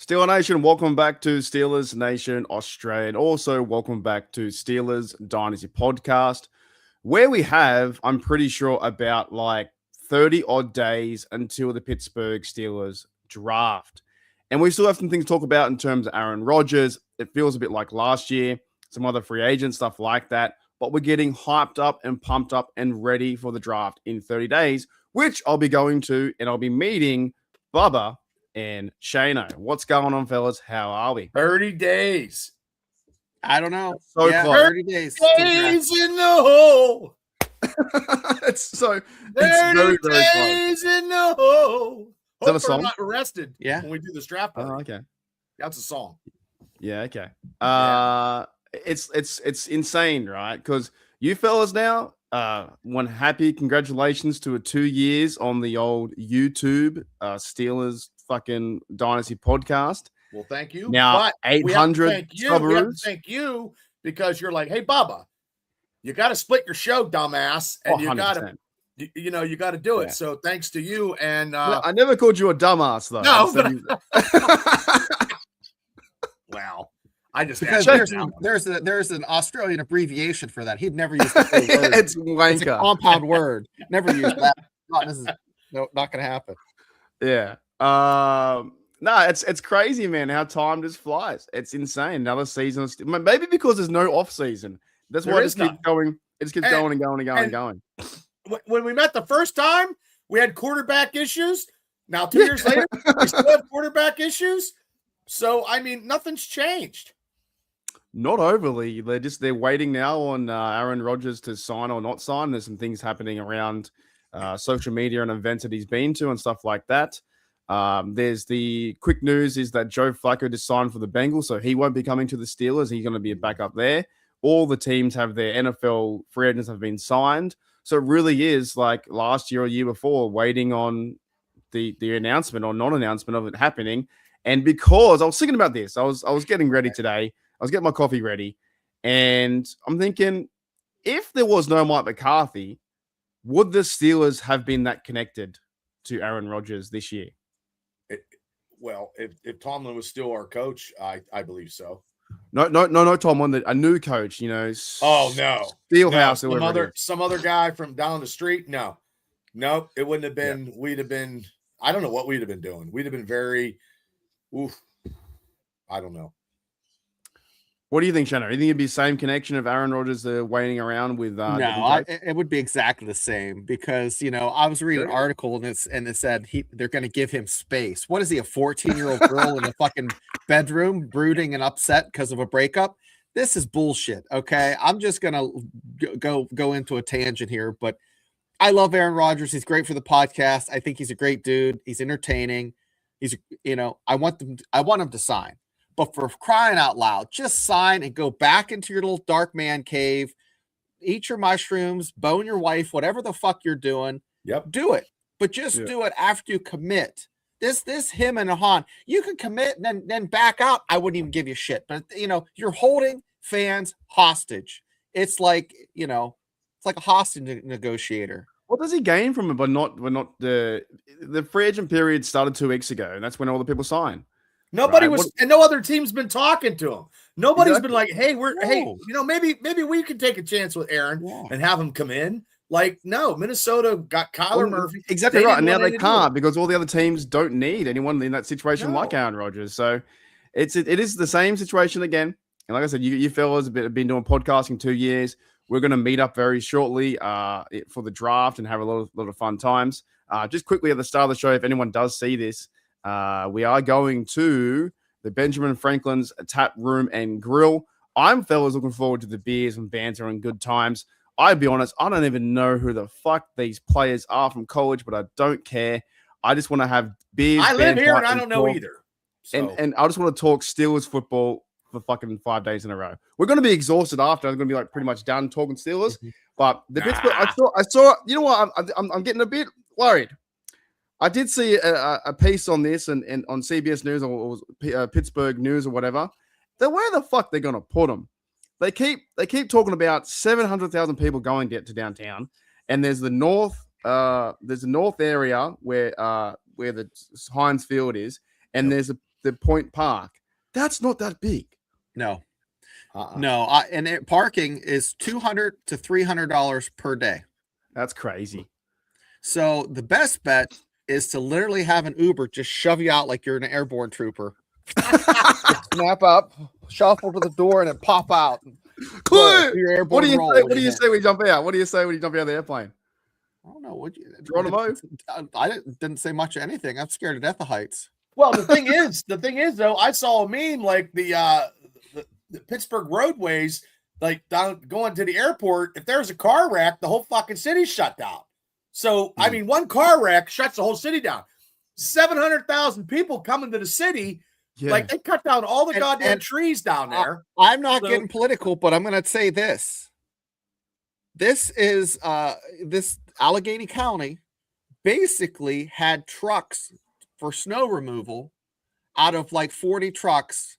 Steeler Nation, welcome back to Steelers Nation Australia. And also, welcome back to Steelers Dynasty Podcast, where we have, I'm pretty sure, about like 30 odd days until the Pittsburgh Steelers draft. And we still have some things to talk about in terms of Aaron Rodgers. It feels a bit like last year, some other free agent stuff like that. But we're getting hyped up and pumped up and ready for the draft in 30 days, which I'll be going to, and I'll be meeting Bubba and Shano. What's going on, fellas? How are we? 30 days. I don't know. So close. 30 days. Days in the hole. It's 30 very, very days in the hole. Is that a Hope song? I'm not arrested Yeah. when we do this draft party. Oh, okay. That's a song. Yeah, okay. It's insane, right? Because you fellas now, one happy congratulations to 2 years on the old YouTube Steelers fucking Dynasty podcast. Well, thank you. Now, But 800 we have to thank you because you're like, hey, Bubba, you got to split your show, dumbass, and you got to, you got to do it. Yeah. So thanks to you. And I never called you a dumbass, though. no, wow, I just Because there's an Australian abbreviation for that. He'd never use that word. It's It's a wanker. compound word. Never use that. Not going to happen. Yeah. No, it's crazy, man, how time just flies. It's insane. Another season. Maybe because there's no off season. That's why it just keeps going. It just keeps going and going and going and going. When we met the first time, we had quarterback issues. Now, 2 years later, we still have quarterback issues. So, I mean, nothing's changed. Not overly. They're waiting now on Aaron Rodgers to sign or not sign. There's some things happening around social media and events that he's been to and stuff like that. There's the quick news is that Joe Flacco just signed for the Bengals, so he won't be coming to the Steelers. He's going to be a backup there. All the teams have their NFL free agents have been signed. So it really is like last year or year before, waiting on the announcement or non-announcement of it happening. And because I was thinking about this, I was getting ready today. I was getting my coffee ready, and I'm thinking, if there was no Mike McCarthy, would the Steelers have been that connected to Aaron Rodgers this year? Well, if Tomlin was still our coach, I believe so. No, Tomlin, a new coach, Oh no, Steelhouse, no, or whatever. some other guy from down the street. No, it wouldn't have been. Yeah. We'd have been. I don't know what we'd have been doing. We'd have been very. Oof. I don't know. What do you think, Shannon? Do you think it'd be the same connection of Aaron Rodgers waiting around with? No, it would be exactly the same because I was reading an article and it said they're going to give him space. What is he, a 14-year-old girl in a fucking bedroom brooding and upset because of a breakup? This is bullshit. Okay, I'm just gonna go into a tangent here, but I love Aaron Rodgers. He's great for the podcast. I think he's a great dude. He's entertaining. He's I want him to sign. But for crying out loud, just sign and go back into your little dark man cave, eat your mushrooms, bone your wife, whatever the fuck you're doing. Yep. Do it. But just do it after you commit. This him and Han, you can commit and then back out. I wouldn't even give you shit. But you're holding fans hostage. It's like, it's like a hostage negotiator. What does he gain from it? But not the free agent period started 2 weeks ago, and that's when all the people sign. Nobody was, and no other team's been talking to him. Nobody's been like, "Hey, maybe we could take a chance with Aaron and have him come in." Like, no, Minnesota got Kyler Murphy. Exactly right, and now they can't because all the other teams don't need anyone in that situation like Aaron Rodgers. So it is the same situation again. And like I said, you fellas have been doing podcasting 2 years. We're going to meet up very shortly for the draft and have a lot of fun times. Just quickly at the start of the show, if anyone does see this. We are going to the Benjamin Franklin's Tap Room and Grill. I'm fellas looking forward to the beers and banter and good times. I'll be honest, I don't even know who the fuck these players are from college, but I don't care. I just want to have beers. I live here and I don't know either. So. And I just want to talk Steelers football for fucking 5 days in a row. We're going to be exhausted after. I'm going to be like pretty much done talking Steelers. But the Pittsburgh, I saw. You know what? I'm getting a bit worried. I did see a piece on this and on CBS News or Pittsburgh News or whatever. That where the fuck they're going to put them? They keep talking about 700,000 people going to downtown, and there's the north area where the Heinz Field is, and there's the Point Park. That's not that big. No. No, parking is $200 to $300 per day. That's crazy. So the best bet is to literally have an Uber just shove you out like you're an airborne trooper. Snap up, shuffle to the door, and then pop out. What do you say when you jump out? What do you say when you jump out of the airplane? I don't know. What you Geronimo? I didn't say much of anything. I'm scared to death of heights. Well, the thing is though, I saw a meme like the Pittsburgh roadways, like down going to the airport. If there's a car wreck, the whole fucking city's shut down. So I mean, one car wreck shuts the whole city down. 700,000 people coming to the city. Yeah. Like they cut down all the goddamn trees down there. I'm not getting political, but I'm going to say this. This is this Allegheny County basically had trucks for snow removal. Out of like 40 trucks,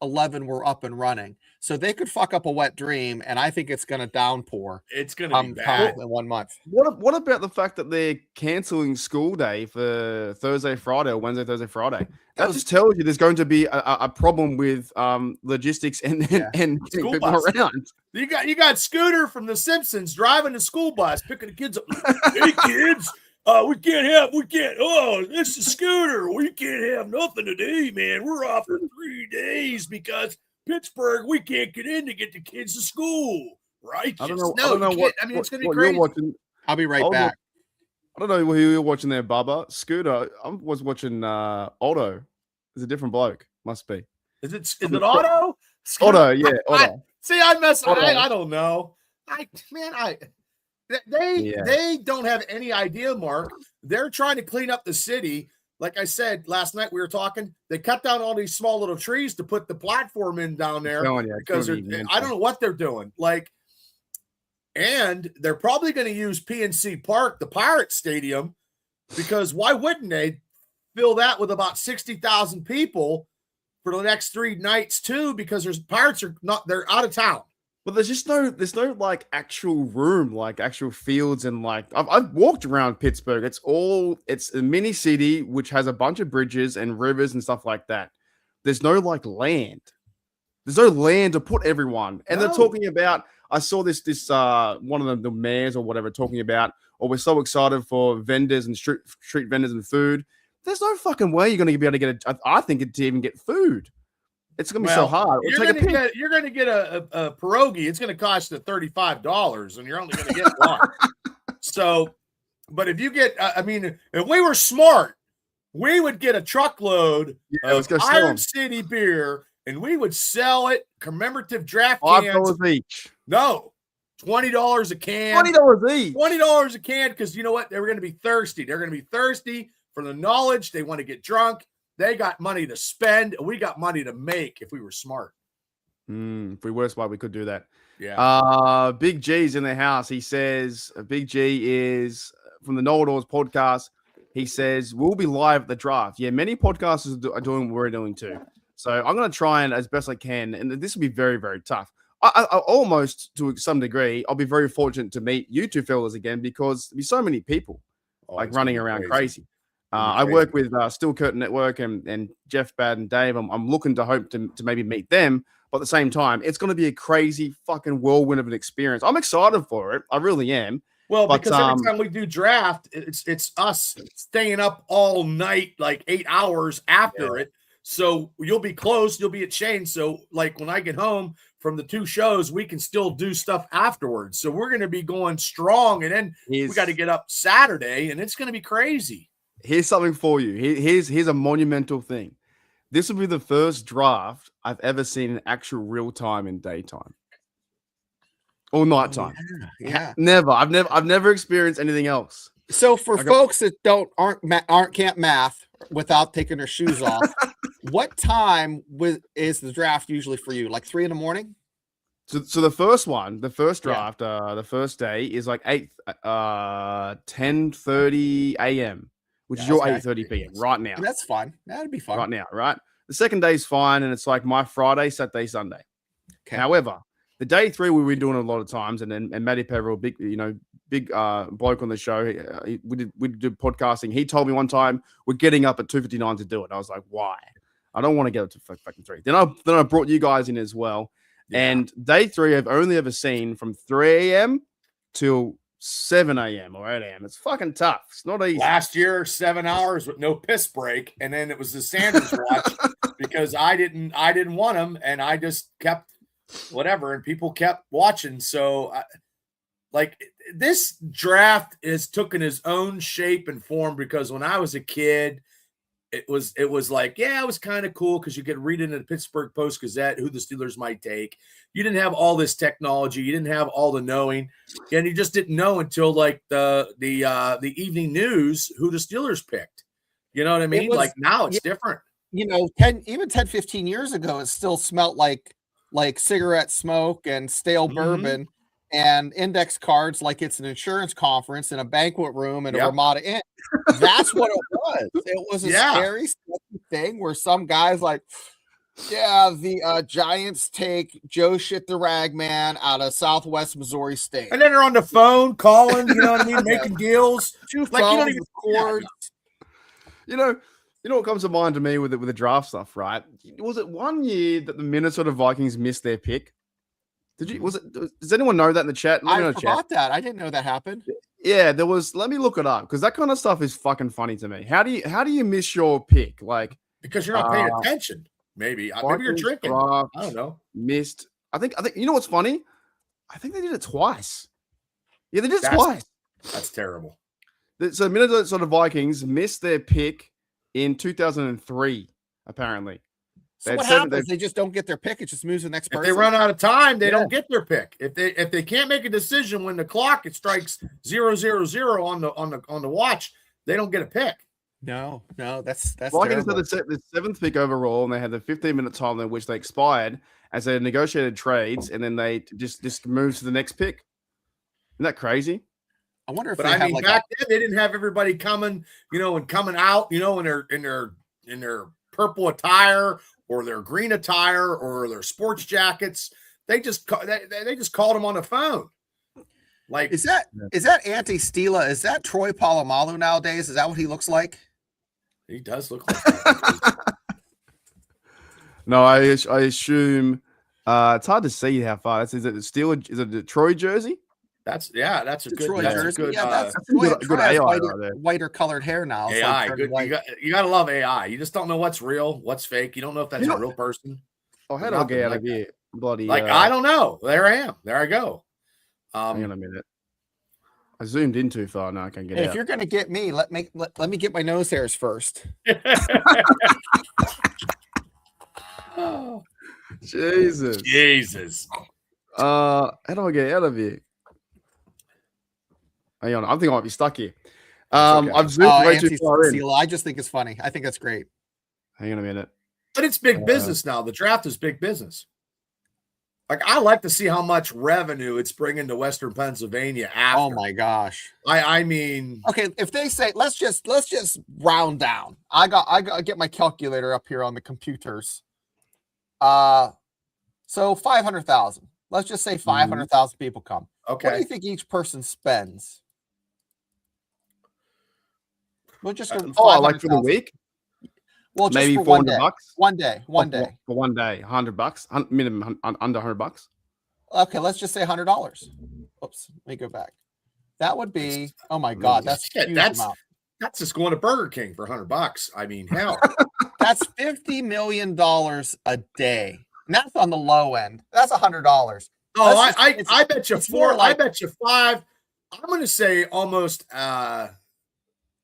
11 were up and running. So they could fuck up a wet dream, and I think it's going to downpour. It's going to be bad in 1 month. What about the fact that they're canceling school day for Thursday, Friday, or Wednesday, Thursday, Friday? That just tells you there's going to be a problem with logistics and school bus around. You got Scooter from The Simpsons driving the school bus, picking the kids up. Hey kids, this is Scooter. We can't have nothing today, man. We're off for 3 days because Pittsburgh, we can't get in to get the kids to school. Right? I don't know what. I mean, it's going to be crazy. I'll be right back. I don't know who you're watching there, Bubba. Scooter. I was watching Otto. It's a different bloke. Must be. Is it Otto? Scooter. Otto, yeah. Otto. I don't know. They don't have any idea, Mark. They're trying to clean up the city. Like I said last night, we were talking. They cut down all these small little trees to put the platform in down there because I don't know what they're doing. And they're probably going to use PNC Park, the Pirates Stadium, because why wouldn't they fill that with about 60,000 people for the next 3 nights too? Because they're out of town. But there's no like actual room, like actual fields, and like I've walked around Pittsburgh. It's a mini city which has a bunch of bridges and rivers and stuff like that. There's no like land. There's no land to put everyone. And they're talking about. I saw this one of the mayors or whatever talking about. Oh, we're so excited for vendors and street vendors and food. There's no fucking way you're going to be able to get I think to even get food. It's going to be so hard. You're going to get a pierogi. It's going to cost you $35, and you're only going to get one. So, but if you get, if we were smart, we would get a truckload of Iron City beer, and we would sell it commemorative draft cans. $5 each. No, $20 a can. $20 each. $20 a can, because you know what? They're going to be thirsty. They're going to be thirsty for the knowledge. They want to get drunk. They got money to spend. We got money to make if we were smart. If we were smart, we could do that. Yeah. Big G's in the house. He says, Big G is from the Know It Alls podcast. He says, we'll be live at the draft. Yeah, many podcasters are doing what we're doing too. So I'm going to try and as best I can. And this will be very, very tough. I almost, to some degree, I'll be very fortunate to meet you two fellas again because there'll be so many people running around crazy. I work with Steel Curtain Network and Jeff, Bad, and Dave. I'm looking to hope to maybe meet them. But at the same time, it's going to be a crazy fucking whirlwind of an experience. I'm excited for it. I really am. Well, because every time we do draft, it's us staying up all night, like 8 hours after it. So you'll be close. You'll be at Shane. So like when I get home from the 2 shows, we can still do stuff afterwards. So we're going to be going strong. And then we got to get up Saturday, and it's going to be crazy. Here's something for you. Here's a monumental thing. This will be the first draft I've ever seen in actual real time in daytime or nighttime. Yeah. Never. I've never experienced anything else. So for folks that can't math without taking their shoes off, what time is the draft usually for you? Like 3 a.m? So the first draft, the first day is like 10:30 a.m. which is your 8:30 p.m. right now. And that's fun. That'd be fun. Right now, right? The second day is fine, and it's like my Friday, Saturday, Sunday. Okay. However, the day 3 we've been doing a lot of times, and Matty Peverill, big bloke on the show. We did podcasting. He told me one time we're getting up at 2:59 to do it. I was like, why? I don't want to get up to fucking 3. Then I brought you guys in as well. Yeah. And day 3 I've only ever seen from 3 a.m. till 7 a.m. or 8 a.m. It's fucking tough. It's not easy. Last year, 7 hours with no piss break, and then it was the Sanders watch because I didn't want them, and I just kept whatever, and people kept watching. So, this draft is taken its own shape and form because when I was a kid, it was like, yeah, it was kind of cool because you could read it in the Pittsburgh Post-Gazette who the Steelers might take. You didn't have all this technology. You didn't have all the knowing, and you just didn't know until like the evening news who the Steelers picked. You know what I mean? Like now it's different. 10, 15 years ago, it still smelled like cigarette smoke and stale bourbon and index cards like it's an insurance conference in a banquet room in a Ramada Inn. That's what it was. It was a scary thing where some guys like, the Giants take Joe Shit the Rag Man out of Southwest Missouri State. And then they're on the phone calling, you know what I mean, making deals. Two like you don't even record. You know what comes to mind to me with the draft stuff, right? Was it one year that the Minnesota Vikings missed their pick? Does anyone know that in the chat? I forgot that. I didn't know that happened. Yeah, there was. Let me look it up because that kind of stuff is fucking funny to me. How do you miss your pick? Like because you're not paying attention. Maybe you're drinking. I don't know. Missed. I think. You know what's funny? I think they did it twice. Yeah, they did it twice. That's terrible. So Minnesota Vikings missed their pick in 2003. Apparently. So what happens? They just don't get their pick. It just moves to the next person. If they run out of time, they don't get their pick. If they can't make a decision when the clock strikes 000 on the watch, they don't get a pick. No, that's Vikings had the 7th pick overall, and they had the 15-minute time in which they expired as they negotiated trades, and then they just moved to the next pick. Isn't that crazy? I wonder if back then they didn't have everybody coming, and coming out, in their purple attire or their green attire or their sports jackets. They just called them on the phone. Like is that Antti Stila? Is that Troy Polamalu nowadays? Is that what he looks like? He does look like that. No, I assume it's hard to see how far. Is it the Steeler? Is it the Troy jersey? That's a good Troy jersey. Good, that's good AI whiter colored hair now. AI, good. You gotta love AI. You just don't know what's real, what's fake. You don't know if that's a real person. Oh, how do I get out of here? Bloody I don't know. There I am. There I go. Hang on a minute. I zoomed in too far. Now I can't get out. If you're gonna get me, let me get my nose hairs first. Jesus. How do I get out of here? Hang on, I think I might be stuck here. Okay. I've zoomed way too far in. I just think it's funny. I think that's great. Hang on a minute. But it's big business now. The draft is big business. Like I like to see how much revenue it's bringing to Western Pennsylvania after. Oh my gosh! I mean, okay. If they say let's just round down. I got get my calculator up here on the computers. So 500,000. Let's just say 500,000 people come. Okay. What do you think each person spends? We'll just go. Like for the week. Well, just maybe for $400. One day. For one day, $100, minimum under $100. Okay, let's just say $100. Oops, let me go back. That would be. Oh my God, that's a huge amount. That's just going to Burger King for $100. I mean, hell, that's $50 million a day. And that's on the low end. That's $100. Oh, I bet you four. I bet you five. I'm going to say almost.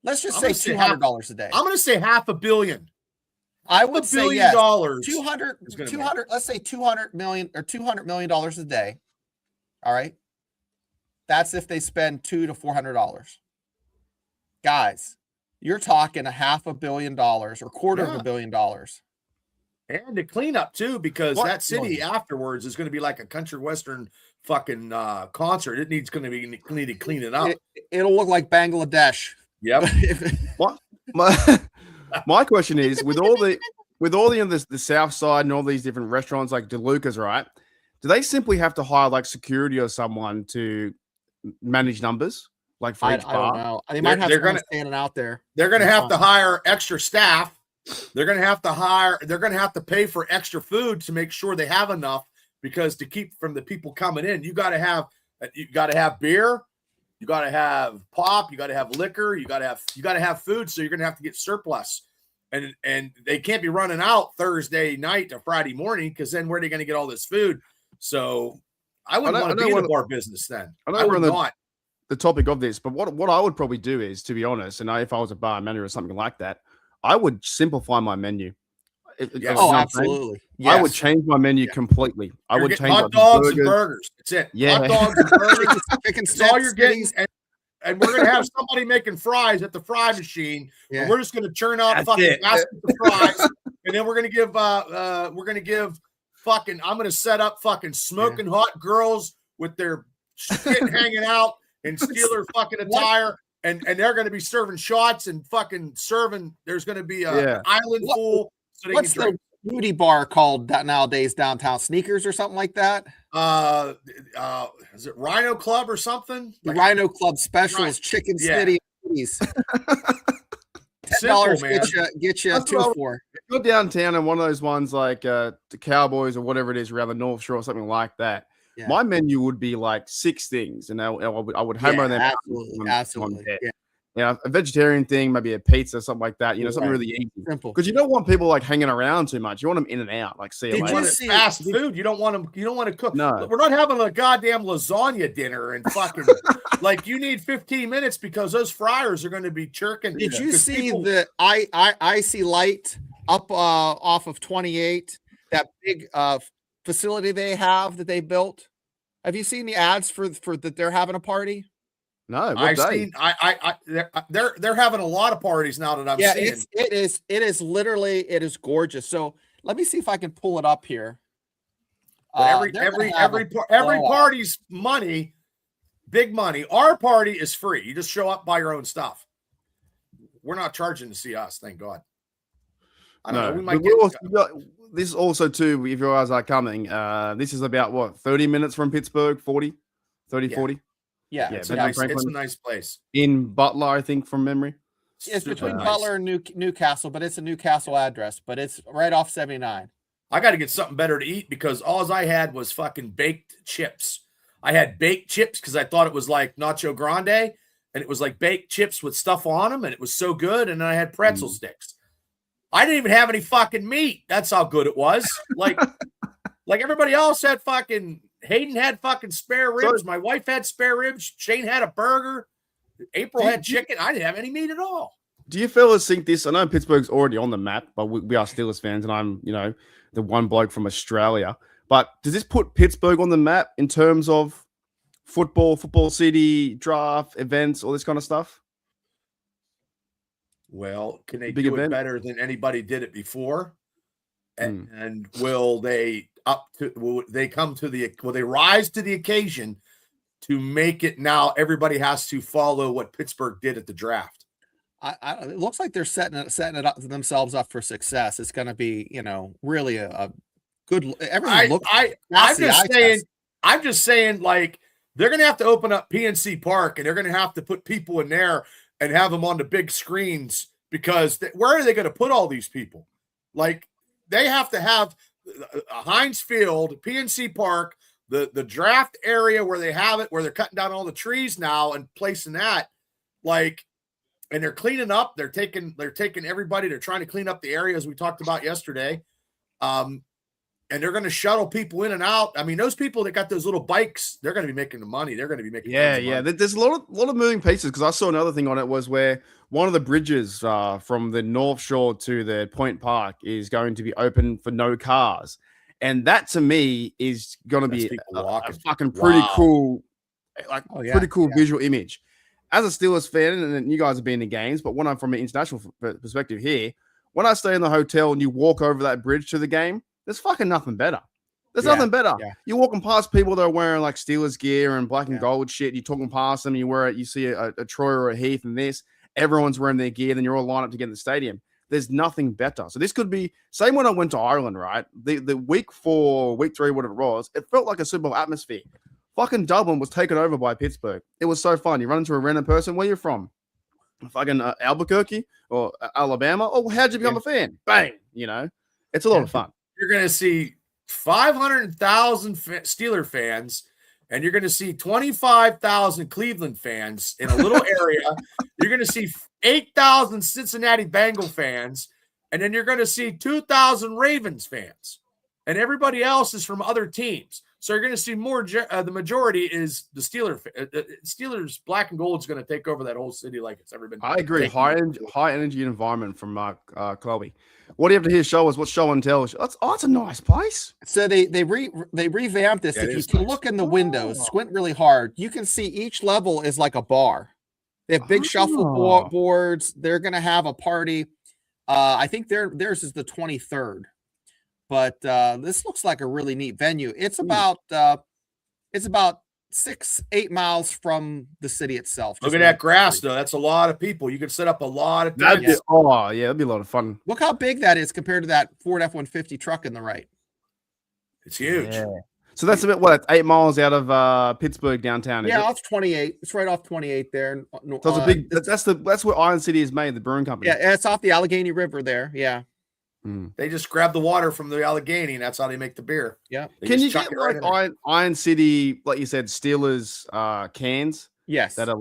Let's just say $200 a day. I'm going to say $500 million. I would say yes. $200. 200. Let's say $200 million or $200 million a day. All right. That's if they spend $200 to $400. Guys, you're talking $500 million or $250 million. And to clean up too, because that city afterwards is going to be like a country western fucking concert. It needs going to be need to clean it up. It'll look like Bangladesh. Yep. My question is, with all the South Side and all these different restaurants like DeLuca's, right? Do they simply have to hire like security or someone to manage numbers? Like for each bar? I don't know. They might have someone standing out there. They're going to have to hire extra staff They're going to have to hire. They're going to have to pay for extra food to make sure they have enough, because to keep from the people coming in, you got to have beer, you got to have pop, you got to have liquor, you got to have food. So you're going to have to get surplus, and they can't be running out Thursday night to Friday morning, because then where are they going to get all this food? So I wouldn't want to be in the bar business then. I would not. The topic of this, but what I would probably do is, to be honest, and if I was a bar manager or something like that, I would simplify my menu. Absolutely. Yes. I would change my menu completely. I would change hot dogs and burgers. That's it. Yeah. Hot dogs and burgers. That's all you're getting. And we're gonna have somebody making fries at the fry machine. Yeah. And we're just gonna churn out baskets of fries, and then we're gonna give I'm gonna set up fucking smoking hot girls with their shit hanging out and Steeler fucking attire, and they're going to be serving shots and fucking serving. There's going to be an island pool. So what's the beauty bar called nowadays downtown? Sneakers or something like that? Is it Rhino Club or something? The Rhino Club specials, chicken snitty. $10 get you 2 for. Go downtown and one of those ones like the Cowboys or whatever it is around the North Shore or something like that. Yeah. My menu would be like 6 things, and I would hammer them. Absolutely. A vegetarian thing, maybe a pizza, something like that. Something really easy, simple. Because you don't want people like hanging around too much. You want them in and out. Like, see you later. Fast food. You don't want them. You don't want to cook. No, we're not having a goddamn lasagna dinner and fucking like you need 15 minutes because those fryers are going to be chirking. Did you see the icy light up off of 28? That big facility they have that they built. Have you seen the ads for that they're having a party? No, they're having a lot of parties now that I'm seeing. It is gorgeous. So let me see if I can pull it up here. Every party's money, big money. Our party is free. You just show up, buy your own stuff. We're not charging to see us, thank God. I don't know. We might this is also too, if your guys are coming, this is about 30 minutes from Pittsburgh, 40. Yeah, it's a nice place. In Butler, I think, from memory. It's between Butler and Newcastle, but it's a Newcastle address, but it's right off 79. I got to get something better to eat because all I had was fucking baked chips. I had baked chips because I thought it was like Nacho Grande, and it was like baked chips with stuff on them, and it was so good. And then I had pretzel sticks. I didn't even have any fucking meat. That's how good it was. Like everybody else had fucking. Hayden had fucking spare ribs. My wife had spare ribs. Shane had a burger. April had chicken. I didn't have any meat at all. Do you fellas think this? I know Pittsburgh's already on the map, but we are Steelers fans, and I'm, the one bloke from Australia. But does this put Pittsburgh on the map in terms of football city, draft, events, all this kind of stuff? Well, can they do it better than anybody did it before? And will they rise to the occasion to make it now? Everybody has to follow what Pittsburgh did at the draft. It looks like they're setting it up themselves up for success. It's going to be, really a good. Everything I'm just saying, like they're going to have to open up PNC Park and they're going to have to put people in there and have them on the big screens because where are they going to put all these people? Like. They have to have Heinz Field, PNC Park, the draft area where they have it, where they're cutting down all the trees now and placing that, and they're cleaning up. They're taking everybody. They're trying to clean up the areas we talked about yesterday, and they're going to shuttle people in and out. I mean, those people that got those little bikes, they're going to be making the money. They're going to be making money. There's a lot of moving pieces because I saw another thing on it was where one of the bridges from the North Shore to the Point Park is going to be open for no cars. And that to me is going to be a fucking pretty cool, pretty cool visual image. As a Steelers fan, and you guys have been in games, but when I'm from an international perspective here, when I stay in the hotel and you walk over that bridge to the game, there's fucking nothing better. There's nothing better. Yeah. You're walking past people that are wearing like Steelers gear and black and gold shit. You're talking past them. You see a Troy or a Heath and this. Everyone's wearing their gear. Then you're all lined up to get in the stadium. There's nothing better. So this could be same when I went to Ireland, right? The week 4, week 3, whatever it was, it felt like a Super Bowl atmosphere. Fucking Dublin was taken over by Pittsburgh. It was so fun. You run into a random person. Where you from? fucking Albuquerque or Alabama. Oh, how'd you become a fan? Bang, it's a lot of fun. You're going to see 500,000 Steeler fans, and you're going to see 25,000 Cleveland fans in a little area. You're going to see 8,000 Cincinnati Bengal fans, and then you're going to see 2,000 Ravens fans, and everybody else is from other teams. So you're going to see more. The majority is the Steelers. Black and gold is going to take over that whole city like it's ever been. I agree. High energy environment from Chloe. What do you have to hear? Show us what's show and tell. It's a nice place. So they revamped this. If you can look in the windows, squint really hard, you can see each level is like a bar. They have big shuffle boards. They're going to have a party. I think theirs is the 23rd. But this looks like a really neat venue. It's about 6-8 miles from the city itself. Look at that grass, though. That's a lot of people. You could set up a lot of tents. That'd be a lot of fun. Look how big that is compared to that Ford F-150 truck in the right. It's huge. Yeah. So that's about 8 miles out of Pittsburgh downtown. Yeah, off 28. It's right off 28 there. So it's a big. That's where Iron City is made. The brewing company. Yeah, it's off the Allegheny River there. Yeah. They just grab the water from the Allegheny, and that's how they make the beer. Yeah. Can you get Iron City, like you said, Steelers cans? Yes. That are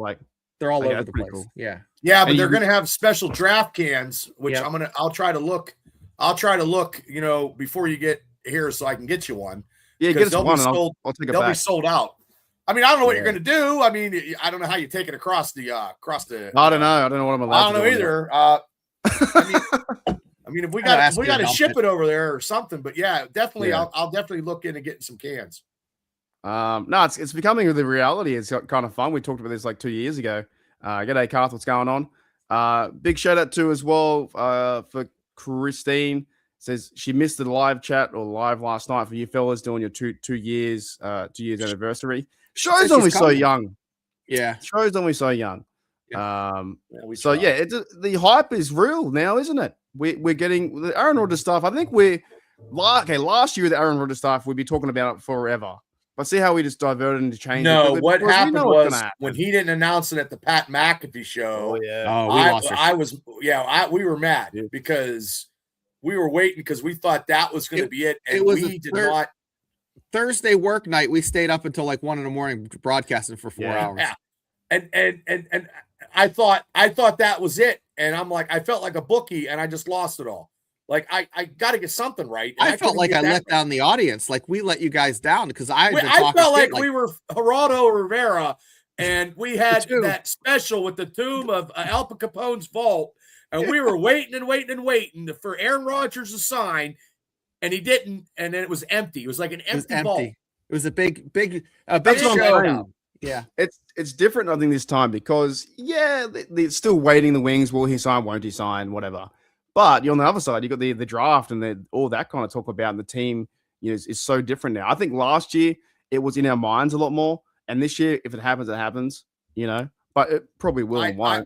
they're all over the place. Cool. Yeah. Yeah, but they're going to have special draft cans, which Yep. I'll try to look, before you get here so I can get you one. Yeah, get us one. I'll take it They'll back. be sold out. I mean, I don't know what you're going to do. I mean, I don't know how you take it across the. I don't know. I don't know what I'm allowed. I don't know either. I mean, if we got to ship it over there or something, but yeah, definitely, yeah. I'll definitely look into getting some cans. No, it's becoming the reality. It's kind of fun. We talked about this like 2 years ago. G'day, Carth. What's going on? Big shout out to as well for Christine. Says she missed the live chat or live last night for you fellas doing your two years anniversary. Show's only so young. Yeah, show's only so young. Yeah. The hype is real now, isn't it? We're getting the Aaron Rodgers stuff. I think last year the Aaron Rodgers stuff we'd be talking about it forever. But see how we just diverted and changed. No, what happened was when he didn't announce it at the Pat McAfee show. Oh yeah, we were mad because we were waiting because we thought that was going to be it, and we did not. Thursday work night, we stayed up until like 1 a.m. broadcasting for 4 hours. Yeah. And I thought that was it. And I'm like, I felt like a bookie and I just lost it all. Like I got to get something right. I felt like I let down the audience. Like we let you guys down because I felt like we were Geraldo Rivera and we had that special with the tomb of Al Capone's vault. And we were waiting for Aaron Rodgers to sign. And he didn't. And then it was empty. It was like an empty vault. It was a big show. Yeah, it's different, I think, this time because they're still waiting the wings. Will he sign? Won't he sign? Whatever. But you're on the other side. You got the draft and all that kind of talk about. And the team, is so different now. I think last year it was in our minds a lot more, and this year, if it happens, it happens. But it probably will.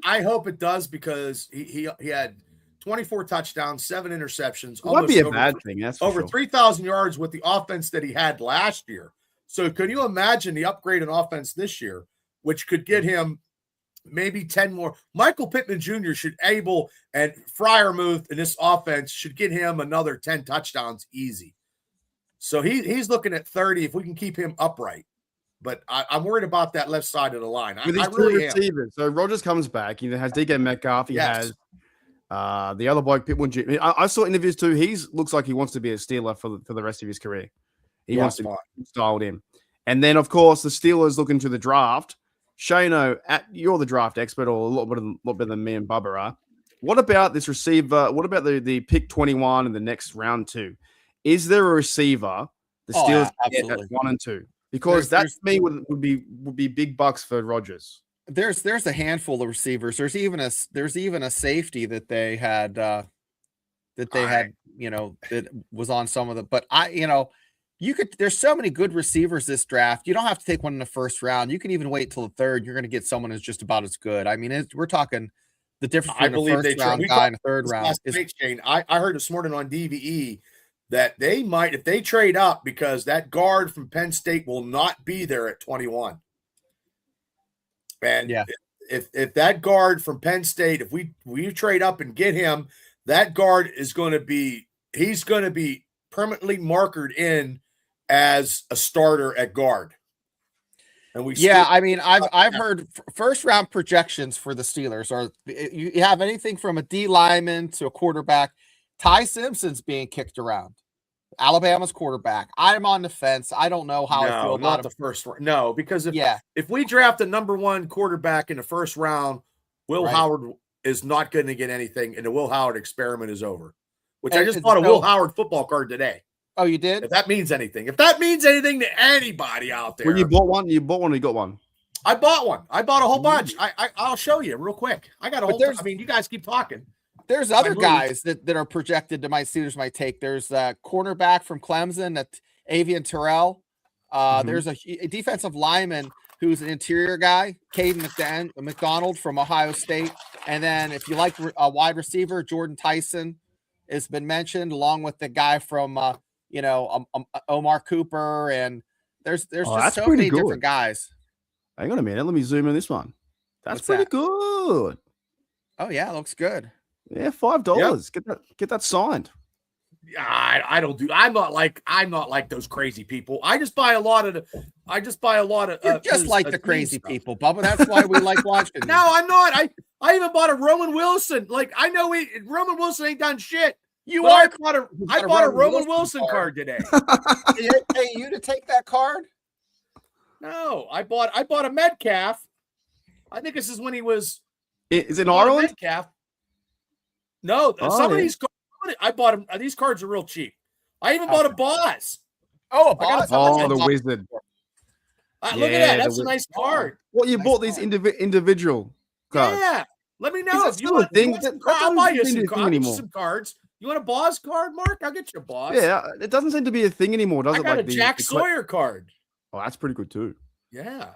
I hope it does because he had 24 touchdowns, 7 interceptions. It might be a bad thing. That's over 3,000 yards with the offense that he had last year. So can you imagine the upgrade in offense this year, which could get him maybe 10 more? Michael Pittman Jr. and Freiermuth in this offense should get him another 10 touchdowns easy. So he's looking at 30 if we can keep him upright. But I'm worried about that left side of the line. With his two receivers. So Rodgers comes back. He has DK Metcalf. He has the other bloke, Pittman Jr. I saw interviews too. He looks like he wants to be a Steeler for the rest of his career. He wants to be styled in. And then, of course, the Steelers look into the draft. Shano, you're the draft expert, or a lot better than me and Bubba are. What about this receiver? What about the pick 21 in the next round 2? Is there a receiver the Steelers get at 1 and 2? Because that to me would be big bucks for Rodgers. There's a handful of receivers. There's even a safety that they had that was on some of the. But there's so many good receivers this draft. You don't have to take one in the first round. You can even wait till the third. You're going to get someone who's just about as good. I mean, we're talking the difference between a first round guy and a third round. I heard this morning on DVE that they might, if they trade up, because that guard from Penn State will not be there at 21. And if that guard from Penn State, if we trade up and get him, that guard is going to be permanently markered in as a starter at guard. And I mean, I've heard first round projections for the Steelers are you have anything from a D lineman to a quarterback. Ty Simpson's being kicked around. Alabama's quarterback. I'm on the fence. I don't know how I feel about the first round. No, because if we draft a number 1 quarterback in the first round, Will Howard is not going to get anything, and the Will Howard experiment is over. Which I just bought a Will Howard football card today. Oh, you did? If that means anything. If that means anything to anybody out there. Well, you bought one or you got one? I bought one. I bought a whole bunch. I'll show you real quick. I got a whole bunch. I mean, you guys keep talking. There's other guys that are projected to Steelers might take. There's a cornerback from Clemson, that Avian Terrell. There's a defensive lineman who's an interior guy, Caden McDonald from Ohio State. And then if you like a wide receiver, Jordan Tyson has been mentioned, along with the guy from Omar Cooper. And there's just so many different guys. Hang on a minute. Let me zoom in this one. That's pretty good. Oh yeah, it looks good. Yeah, $5. Yep. Get that signed. I don't do. I'm not like those crazy people. I just buy a lot of. You're just like the crazy people, Bubba. That's why we like watching. No, I'm not. I even bought a Roman Wilson. Like I know Roman Wilson ain't done shit. I bought a Roman Wilson card today. Did they pay you to take that card? No, I bought a Metcalf. I think this is when he was. Is it Ireland? Metcalf. No, some of these cards I bought them. These cards are real cheap. I even bought a Boz. Oh, a Boz. The wizard. Look at that. That's a nice card. Well, you bought these individual cards. Yeah. Let me know if you want I'll buy you some cards. You want a Boz card, Mark? I'll get you a Boz. Yeah, it doesn't seem to be a thing anymore, does it? I got a Jack Sawyer card. Oh, that's pretty good too. Yeah.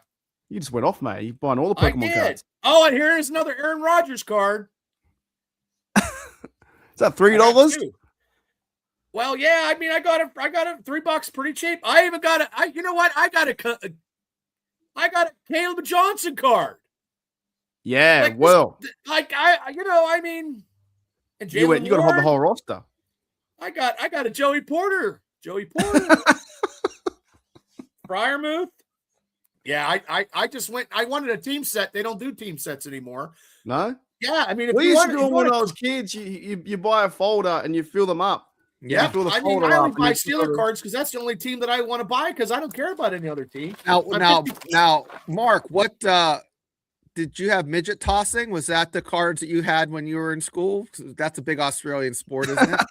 You just went off, mate. You're buying all the Pokemon cards. Oh, and here is another Aaron Rodgers card. Is that $3? Well, yeah. I mean, I got it $3 pretty cheap. I even got you know what? I got a Caleb Johnson card. Yeah, you got to hold the whole roster. I got a Joey Porter. Fryermuth. Yeah, I just went. I wanted a team set. They don't do team sets anymore. No. Yeah, I mean, if we used to do it when I was kids. You buy a folder and you fill them up. Yeah, I only buy Steeler cards because that's the only team that I want to buy because I don't care about any other team. Now, Mark, what did you have midget tossing? Was that the cards that you had when you were in school? That's a big Australian sport, isn't it?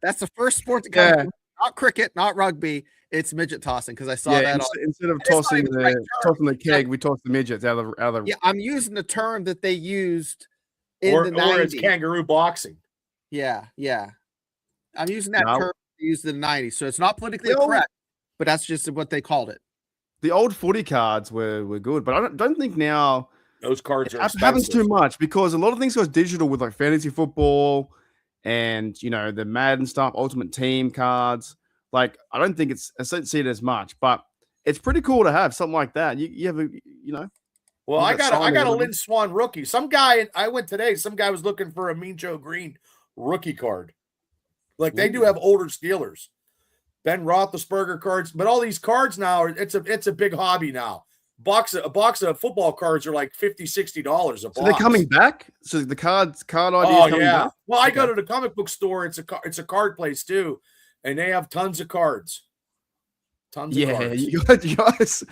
That's the first sport to come. Not cricket, not rugby. It's midget tossing because I saw that. Instead of tossing the keg, we toss the midgets out of the. Yeah, I'm using the term that they used in the 90s. Or it's kangaroo boxing. Yeah. I'm using that term used in the 90s, so it's not politically correct, but that's just what they called it. The old footy cards were good, but I don't think now those cards happens too much because a lot of things goes digital with like fantasy football and the Madden stuff, Ultimate Team cards. Like, I don't think I don't see it as much, but it's pretty cool to have something like that. You have Well, I got a Lynn Swan rookie. Some guy I went today. Some guy was looking for a Mean Joe Green rookie card. Like they do have older Steelers, Ben Roethlisberger cards, but all these cards now it's a big hobby now. A box of football cards are like $50-$60 a box. So they're coming back. So the card idea. Oh yeah. Back? Well, I go to the comic book store. It's a card place too. And they have tons of cards. Yeah, you guys.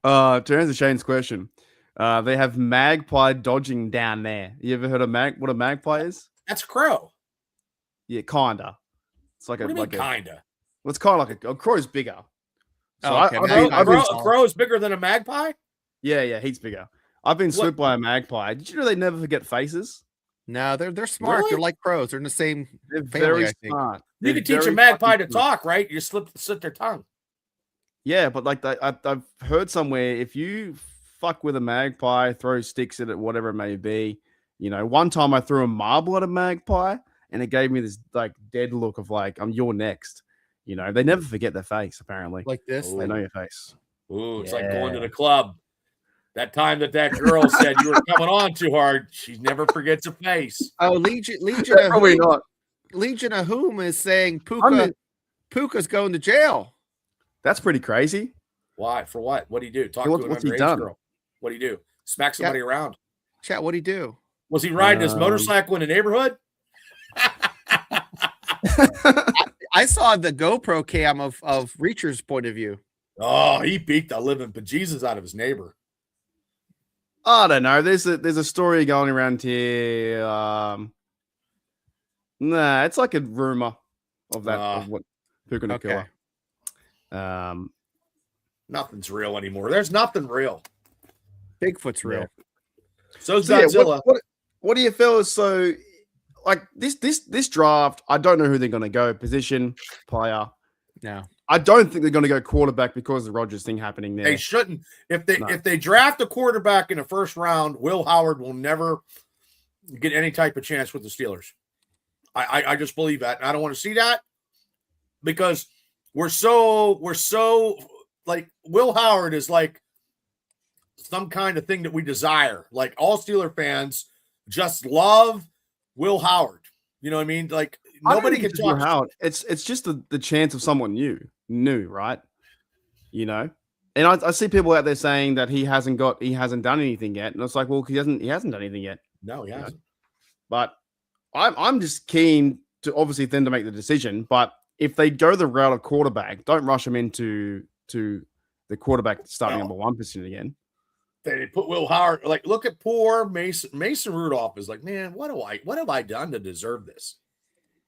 To answer Shane's question, they have magpie dodging down there. You ever heard of what a magpie is? That's a crow. Yeah, kinda. It's like kinda. Well, it's kind of like a crow's bigger. So a crow is bigger than a magpie? Yeah, he's bigger. I've been swooped by a magpie. Did you know they never forget faces? No, they're smart. Really? They're like crows. They're in the same They're family, very smart. You can teach a magpie to talk, right? You slit their tongue. Yeah, but like I've heard somewhere if you fuck with a magpie, throw sticks at it, whatever it may be. One time I threw a marble at a magpie and it gave me this like dead look of like, you're next. They never forget their face, apparently. Like this. They know your face. Ooh, it's like going to the club. That time that girl said you were coming on too hard, she never forgets a face. Oh, Legion Probably not. Legion of Whom is saying I mean- Puka's going to jail. That's pretty crazy. Why? For what? What did he do? Talk What's to an he underage done? girl. What did he do? Smack somebody around? Chat, what'd he do? Was he riding his motorcycle in the neighborhood? I saw the GoPro cam of Reacher's point of view. Oh, he beat the living bejesus out of his neighbor. I don't know. There's a story going around here. Nah, it's like a rumor of that of what Puka Nakua. Okay. Nothing's real anymore. There's nothing real. Bigfoot's real. So's So, yeah, Godzilla. what do you feel? So, like this draft, I don't know who they're going to go. Position, player. No. I don't think they're going to go quarterback because of the Rodgers thing happening there. They shouldn't. If they draft a quarterback in the first round, Will Howard will never get any type of chance with the Steelers. I just believe that. I don't want to see that because we're so like Will Howard is like some kind of thing that we desire. Like all Steeler fans just love Will Howard. You know what I mean? Like nobody can talk. Howard. It's just the chance of someone new, right? You know, and I see people out there saying that he hasn't done anything yet, and it's like, well, he hasn't done anything yet. No, he hasn't. But I'm just keen to obviously then to make the decision. But if they go the route of quarterback, don't rush him into the quarterback starting number one position again. They put Will Howard, like, look at poor Mason Rudolph is like, man, what have I done to deserve this?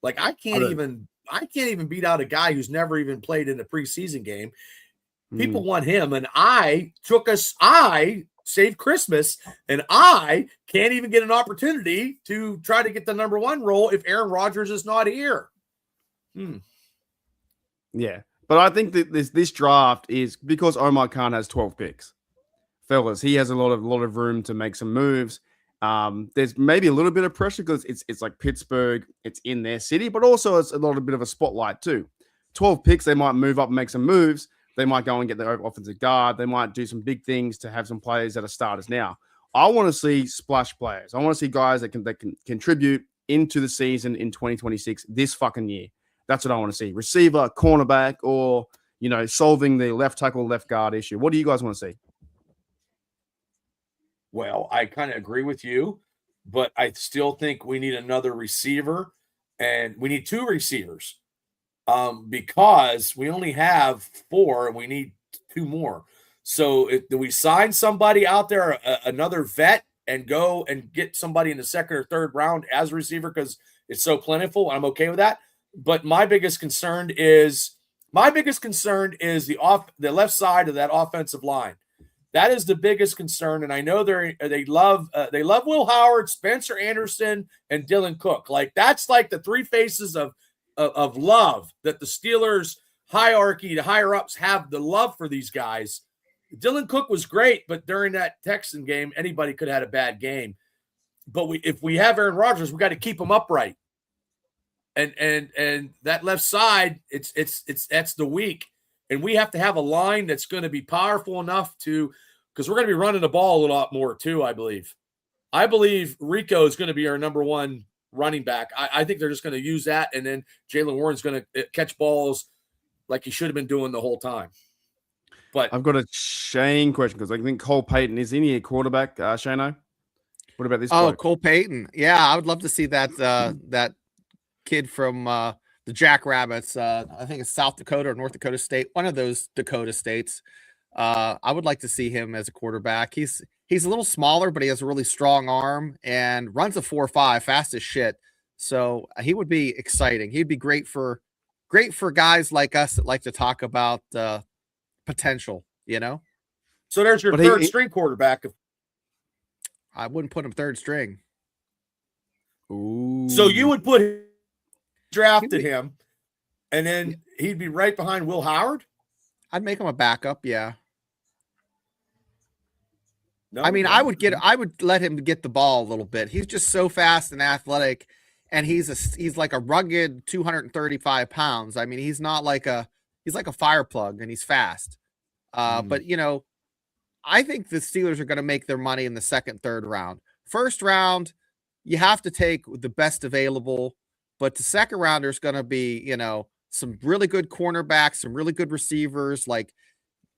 Like, I can't even beat out a guy who's never even played in a preseason game. People want him, and I saved Christmas, and I can't even get an opportunity to try to get the number one role if Aaron Rodgers is not here. Yeah, but I think that this draft is because Omar Khan has 12 picks. Fellas, he has a lot of room to make some moves. There's maybe a little bit of pressure because it's like Pittsburgh, it's in their city, but also it's a little bit of a spotlight too. 12 picks, they might move up and make some moves. They might go and get their offensive guard. They might do some big things to have some players that are starters now. I want to see splash players. I want to see guys that can contribute into the season in 2026 this fucking year. That's what I want to see. Receiver, cornerback, or solving the left tackle, left guard issue. What do you guys want to see? Well, I kind of agree with you, but I still think we need another receiver, and we need two receivers because we only have 4 and we need 2 more. So do we sign somebody out there, another vet, and go and get somebody in the second or third round as a receiver because it's so plentiful? I'm okay with that. But my biggest concern is the left side of that offensive line. That is the biggest concern, and I know they love Will Howard, Spencer Anderson, and Dylan Cook. Like that's like the 3 faces of love that the Steelers hierarchy, the higher ups have the love for these guys. Dylan Cook was great, but during that Texan game, anybody could have had a bad game. But if we have Aaron Rodgers, we got to keep him upright. And that left side, it's that's the weak. And we have to have a line that's going to be powerful enough because we're going to be running the ball a lot more too, I believe. I believe Rico is going to be our number 1 running back. I think they're just going to use that, and then Jaylen Warren's going to catch balls like he should have been doing the whole time. But I've got a Shane question because I think Cole Payton, is he a quarterback, Shano? What about this? Oh, Cole Payton. Yeah, I would love to see that that kid from the Jackrabbits, I think it's South Dakota or North Dakota State, one of those Dakota states. I would like to see him as a quarterback. He's a little smaller, but he has a really strong arm and runs a 4.5, fast as shit. So he would be exciting. He'd be great for guys like us that like to talk about potential, So there's your third string quarterback. I wouldn't put him third string. Ooh. So you would drafted him, and then he'd be right behind Will Howard? I'd make him a backup, yeah. No, I mean, I would let him get the ball a little bit. He's just so fast and athletic, and he's like a rugged 235 pounds. I mean, he's like a fire plug, and he's fast. But I think the Steelers are going to make their money in the second, third round. First round, you have to take the best available, but the second round, there's going to be, some really good cornerbacks, some really good receivers, like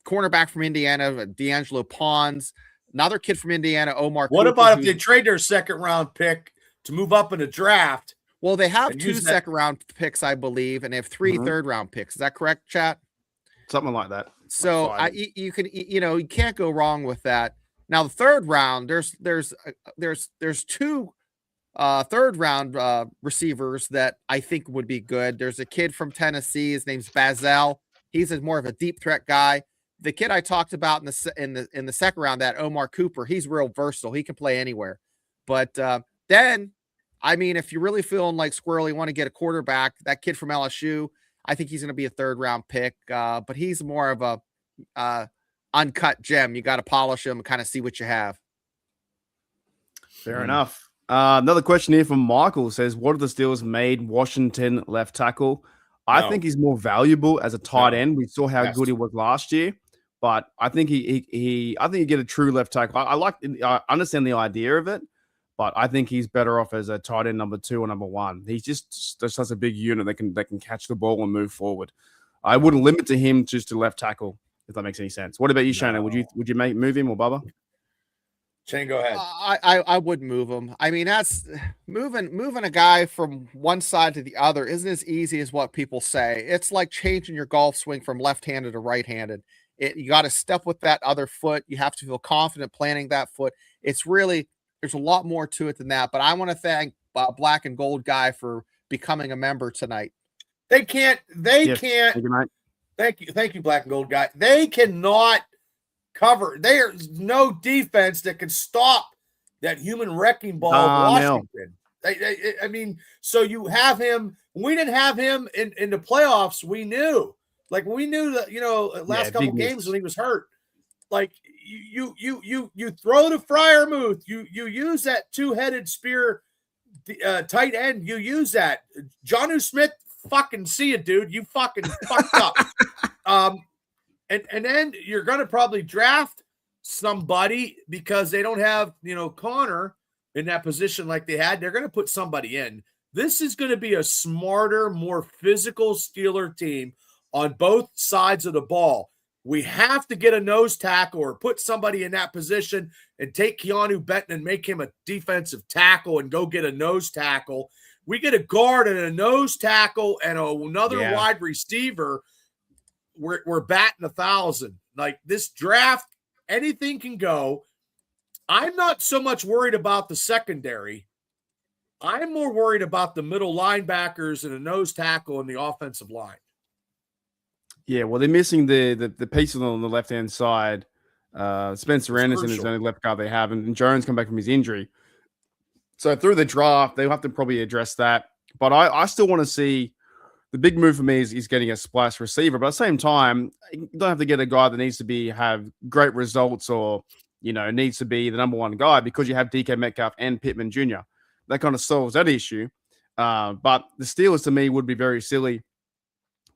cornerback from Indiana, D'Angelo Pons, another kid from Indiana, Omar What Cooper, about if they trade their second round pick to move up in the draft? Well, they have 2 second round picks, I believe, and they have 3 third round picks. Is that correct, chat? Something like that. So you can't go wrong with that. Now the third round, there's 2 third round receivers that I think would be good. There's a kid from Tennessee. His name's Bazel. He's more of a deep threat guy. The kid I talked about in the second round, that Omar Cooper, he's real versatile. He can play anywhere. But then, I mean, if you're really feeling like Squirrely, want to get a quarterback, that kid from LSU, I think he's going to be a third round pick. But he's more of a uncut gem. You got to polish him and kind of see what you have. Fair enough. Another question here from Michael says, what have the Steelers made Washington left tackle? I think he's more valuable as a tight end. We saw how good he was last year, but I think he get a true left tackle. I understand the idea of it, but I think he's better off as a tight end number 2 or number 1. He's just such a big unit that can catch the ball and move forward. I wouldn't limit to him just to left tackle, if that makes any sense. What about you, Shannon? Would you move him or Bubba? Shane, go ahead. I would move him. I mean, that's moving a guy from one side to the other isn't as easy as what people say. It's like changing your golf swing from left-handed to right-handed. You got to step with that other foot. You have to feel confident planting that foot. It's really, there's a lot more to it than that. But I want to thank Black and Gold Guy for becoming a member tonight. They can't. Thank you, Black and Gold Guy. They cannot cover. There's no defense that can stop that human wrecking ball of Washington. I mean, so you have him. We didn't have him in the playoffs. We knew that, last couple games when he was hurt. Like you throw to Freiermuth. You use that 2-headed spear tight end. You use that. Jonnu Smith, fucking see it, dude. You fucking fucked up. And then you're going to probably draft somebody because they don't have, Connor in that position like they had. They're going to put somebody in. This is going to be a smarter, more physical Steeler team on both sides of the ball. We have to get a nose tackle or put somebody in that position and take Keanu Benton and make him a defensive tackle and go get a nose tackle. We get a guard and a nose tackle and another wide receiver. We're batting 1,000. Like this draft, anything can go. I'm not so much worried about the secondary. I'm more worried about the middle linebackers and a nose tackle and the offensive line. Yeah, well, they're missing the pieces on the left-hand side. Spencer Anderson is the only left guard they have, and Jones come back from his injury. So through the draft, they'll have to probably address that. But I still want to see. The big move for me is getting a splash receiver, but at the same time, you don't have to get a guy that needs to have great results or, needs to be the number 1 guy because you have DK Metcalf and Pittman Jr. That kind of solves that issue. But the Steelers, to me, would be very silly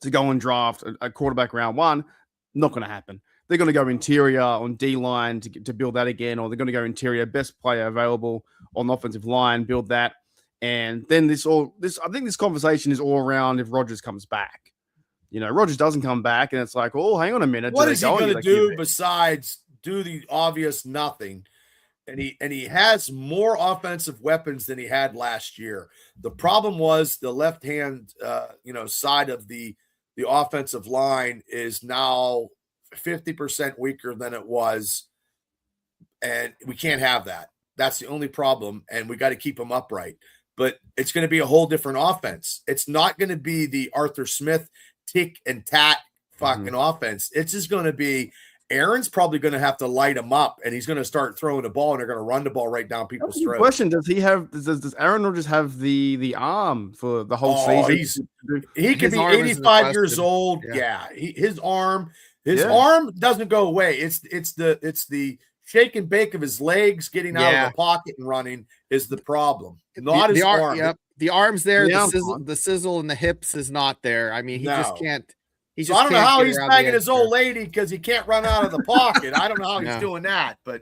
to go and draft a quarterback round 1. Not going to happen. They're going to go interior on D-line to build that again, or they're going to go interior, best player available on the offensive line, build that. And then I think this conversation is all around if Rodgers comes back. Rodgers doesn't come back, and it's like, oh, hang on a minute. What is he going to do besides do the obvious nothing? And he has more offensive weapons than he had last year. The problem was the left hand, side of the offensive line is now 50% weaker than it was, and we can't have that. That's the only problem, and we got to keep him upright. But it's going to be a whole different offense. It's not going to be the Arthur Smith tick and tat fucking offense. It's just going to be Aaron's probably going to have to light him up, and he's going to start throwing the ball, and they're going to run the ball right down people's throats. Question: does Aaron Rodgers have the arm for the whole season? He could be 85 years old. Yeah, his arm doesn't go away. It's the shake and bake of his legs getting out of the pocket and running is the problem. Not his arm. Yep. The arm's there. The sizzle in the hips is not there. I mean, he just can't. He So just I don't know can't how get he's around the banging edge his old lady because he can't run out of the pocket. I don't know how he's No. doing that, but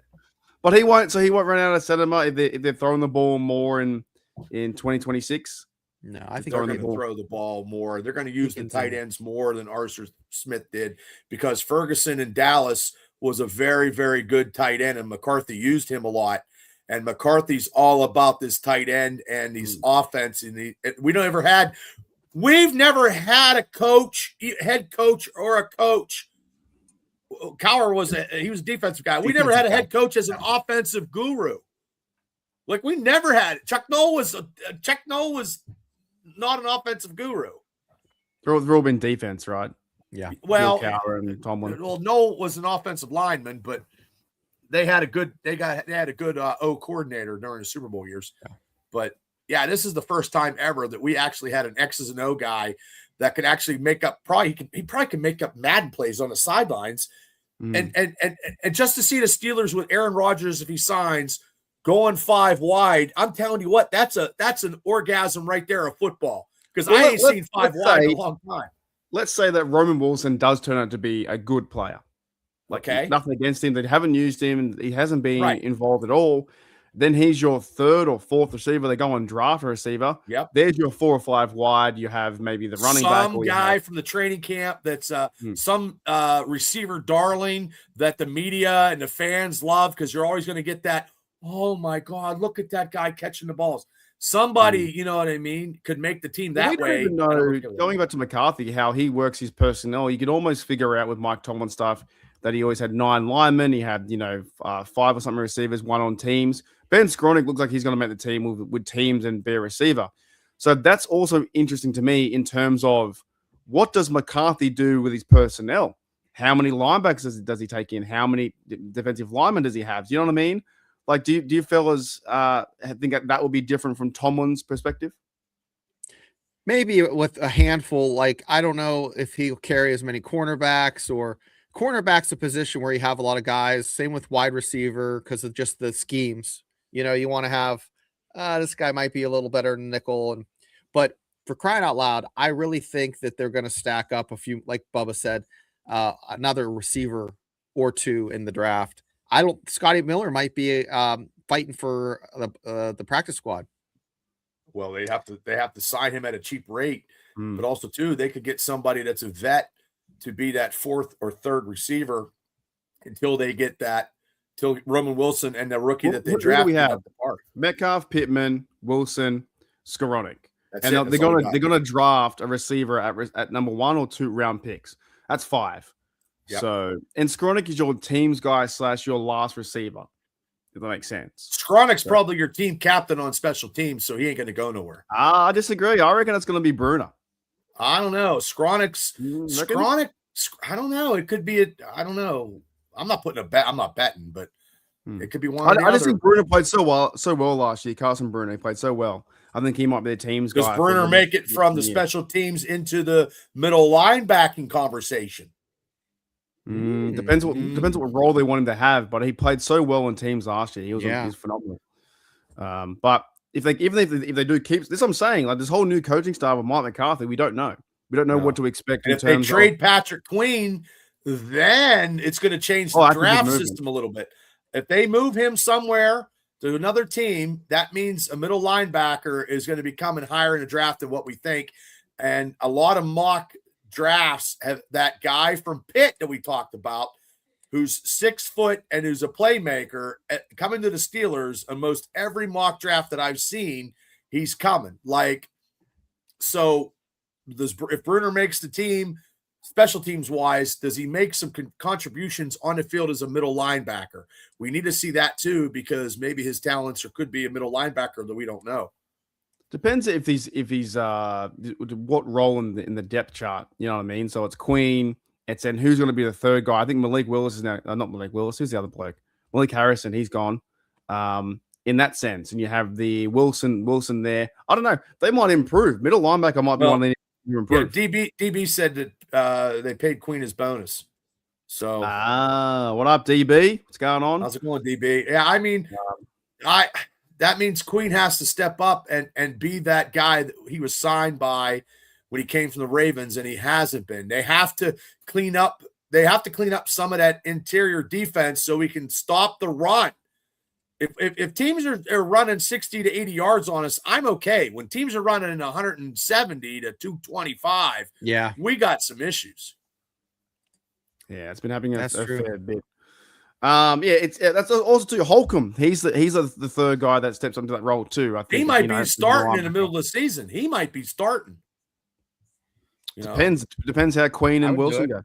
But he won't. So he won't run out of cinema if they're throwing the ball more in 2026. No, I think they're throwing going the to ball. throw the ball more. They're going to use the can tight do it. ends more than Arthur Smith did because Ferguson in Dallas was a very, very good tight end, and McCarthy used him a lot. And McCarthy's all about this tight end and these offense. And we've never had a coach, head coach, or a coach. Cowher he was a defensive guy. We never had a head coach as an offensive guru. Like we never had it. Chuck Noll was not an offensive guru. They're all been defense, right? Yeah. Well, Cowher and Tomlin. Well, Noll was an offensive lineman, but they had a good O coordinator during the Super Bowl years. Yeah. But yeah, this is the first time ever that we actually had an X's and O guy that could actually make up. He probably can make up Madden plays on the sidelines, and just to see the Steelers with Aaron Rodgers if he signs going 5 wide, I'm telling you what, that's an orgasm right there of football because I ain't seen 5 wide in a long time. Let's say that Roman Wilson does turn out to be a good player. Okay. Nothing against him. They haven't used him and he hasn't been involved at all. Then he's your 3rd or 4th receiver. They go and draft a receiver. Yep. There's your 4 or 5 wide. You have maybe the running back. Some guy from the training camp that's some receiver darling that the media and the fans love because you're always going to get that, oh my God, look at that guy catching the balls. Somebody, you know what I mean, could make the team that way. Even know, going back to McCarthy, how he works his personnel, you could almost figure out with Mike Tomlin stuff that he always had 9 linemen. He had, 5 or something receivers, 1 on teams. Ben Skronik looks like he's going to make the team with teams and be a receiver. So that's also interesting to me in terms of what does McCarthy do with his personnel? How many linebackers does he take in? How many defensive linemen does he have? Do you know what I mean? Like, do you fellas think that would be different from Tomlin's perspective? Maybe with a handful, like, I don't know if he'll carry as many cornerbacks or cornerback's a position where you have a lot of guys. Same with wide receiver because of just the schemes. You want to have this guy might be a little better than nickel. But for crying out loud, I really think that they're going to stack up a few, like Bubba said, another receiver or 2 in the draft. Scotty Miller might be fighting for the practice squad. Well, they have to sign him at a cheap rate, but also too, they could get somebody that's a vet to be that 4th or 3rd receiver until they get that. Till Roman Wilson and the rookie that they drafted. We have Metcalf, Pittman, Wilson, Skowronek. That's and they're gonna draft a receiver at number 1 or 2 round picks. That's 5. Yep. So, and Skowronek is your team's guy / your last receiver. If that makes sense. Skowronek's probably your team captain on special teams, so he ain't going to go nowhere. I disagree. I reckon it's going to be Bruner. I don't know. Skowronek. I don't know. It could be I don't know. I'm not putting a bet. I'm not betting, but it could be one. I just think Bruner played so well last year. Carson Bruner played so well. I think he might be the team's guy. Does Bruner make it from the special teams into the middle linebacking conversation? Depends what role they want him to have, but he played so well in teams last year. He was phenomenal. But if they do keep this, I'm saying, like, this whole new coaching style of Mike McCarthy, we don't know. We don't know what to expect. And if they trade Patrick Queen, then it's going to change the draft system a little bit. If they move him somewhere to another team, that means a middle linebacker is going to be coming higher in the draft than what we think. And a lot of mock drafts have that guy from Pitt that we talked about, who's 6 foot and who's a playmaker, coming to the Steelers. And most every mock draft that I've seen, he's coming. So if Bruner makes the team, special teams wise, does he make some contributions on the field as a middle linebacker? We need to see that too, because maybe his talents could be a middle linebacker that we don't know. Depends if he's what role in the depth chart. You know what I mean? So it's Queen. It's then who's going to be the 3rd guy. I think Malik Willis is now not Malik Willis. Who's the other bloke? Malik Harrison. He's gone. In that sense, and you have the Wilson there. I don't know. They might improve. Middle linebacker might be one they need to improve. Yeah, DB said that they paid Queen his bonus. So what up, DB? What's going on? How's it going, DB? Yeah, I mean, that means Queen has to step up and be that guy that he was signed by when he came from the Ravens, and he hasn't been. They have to clean up. They have to clean up some of that interior defense so we can stop the run. If teams are running 60 to 80 yards on us, I'm okay. When teams are running 170 to 225, we got some issues. Yeah, it's been happening a true. fair bit. That's also to Holcomb. He's the third guy that steps into that role too. I think he might be starting in the middle of the season. He might be starting. Depends how Queen and Wilson go.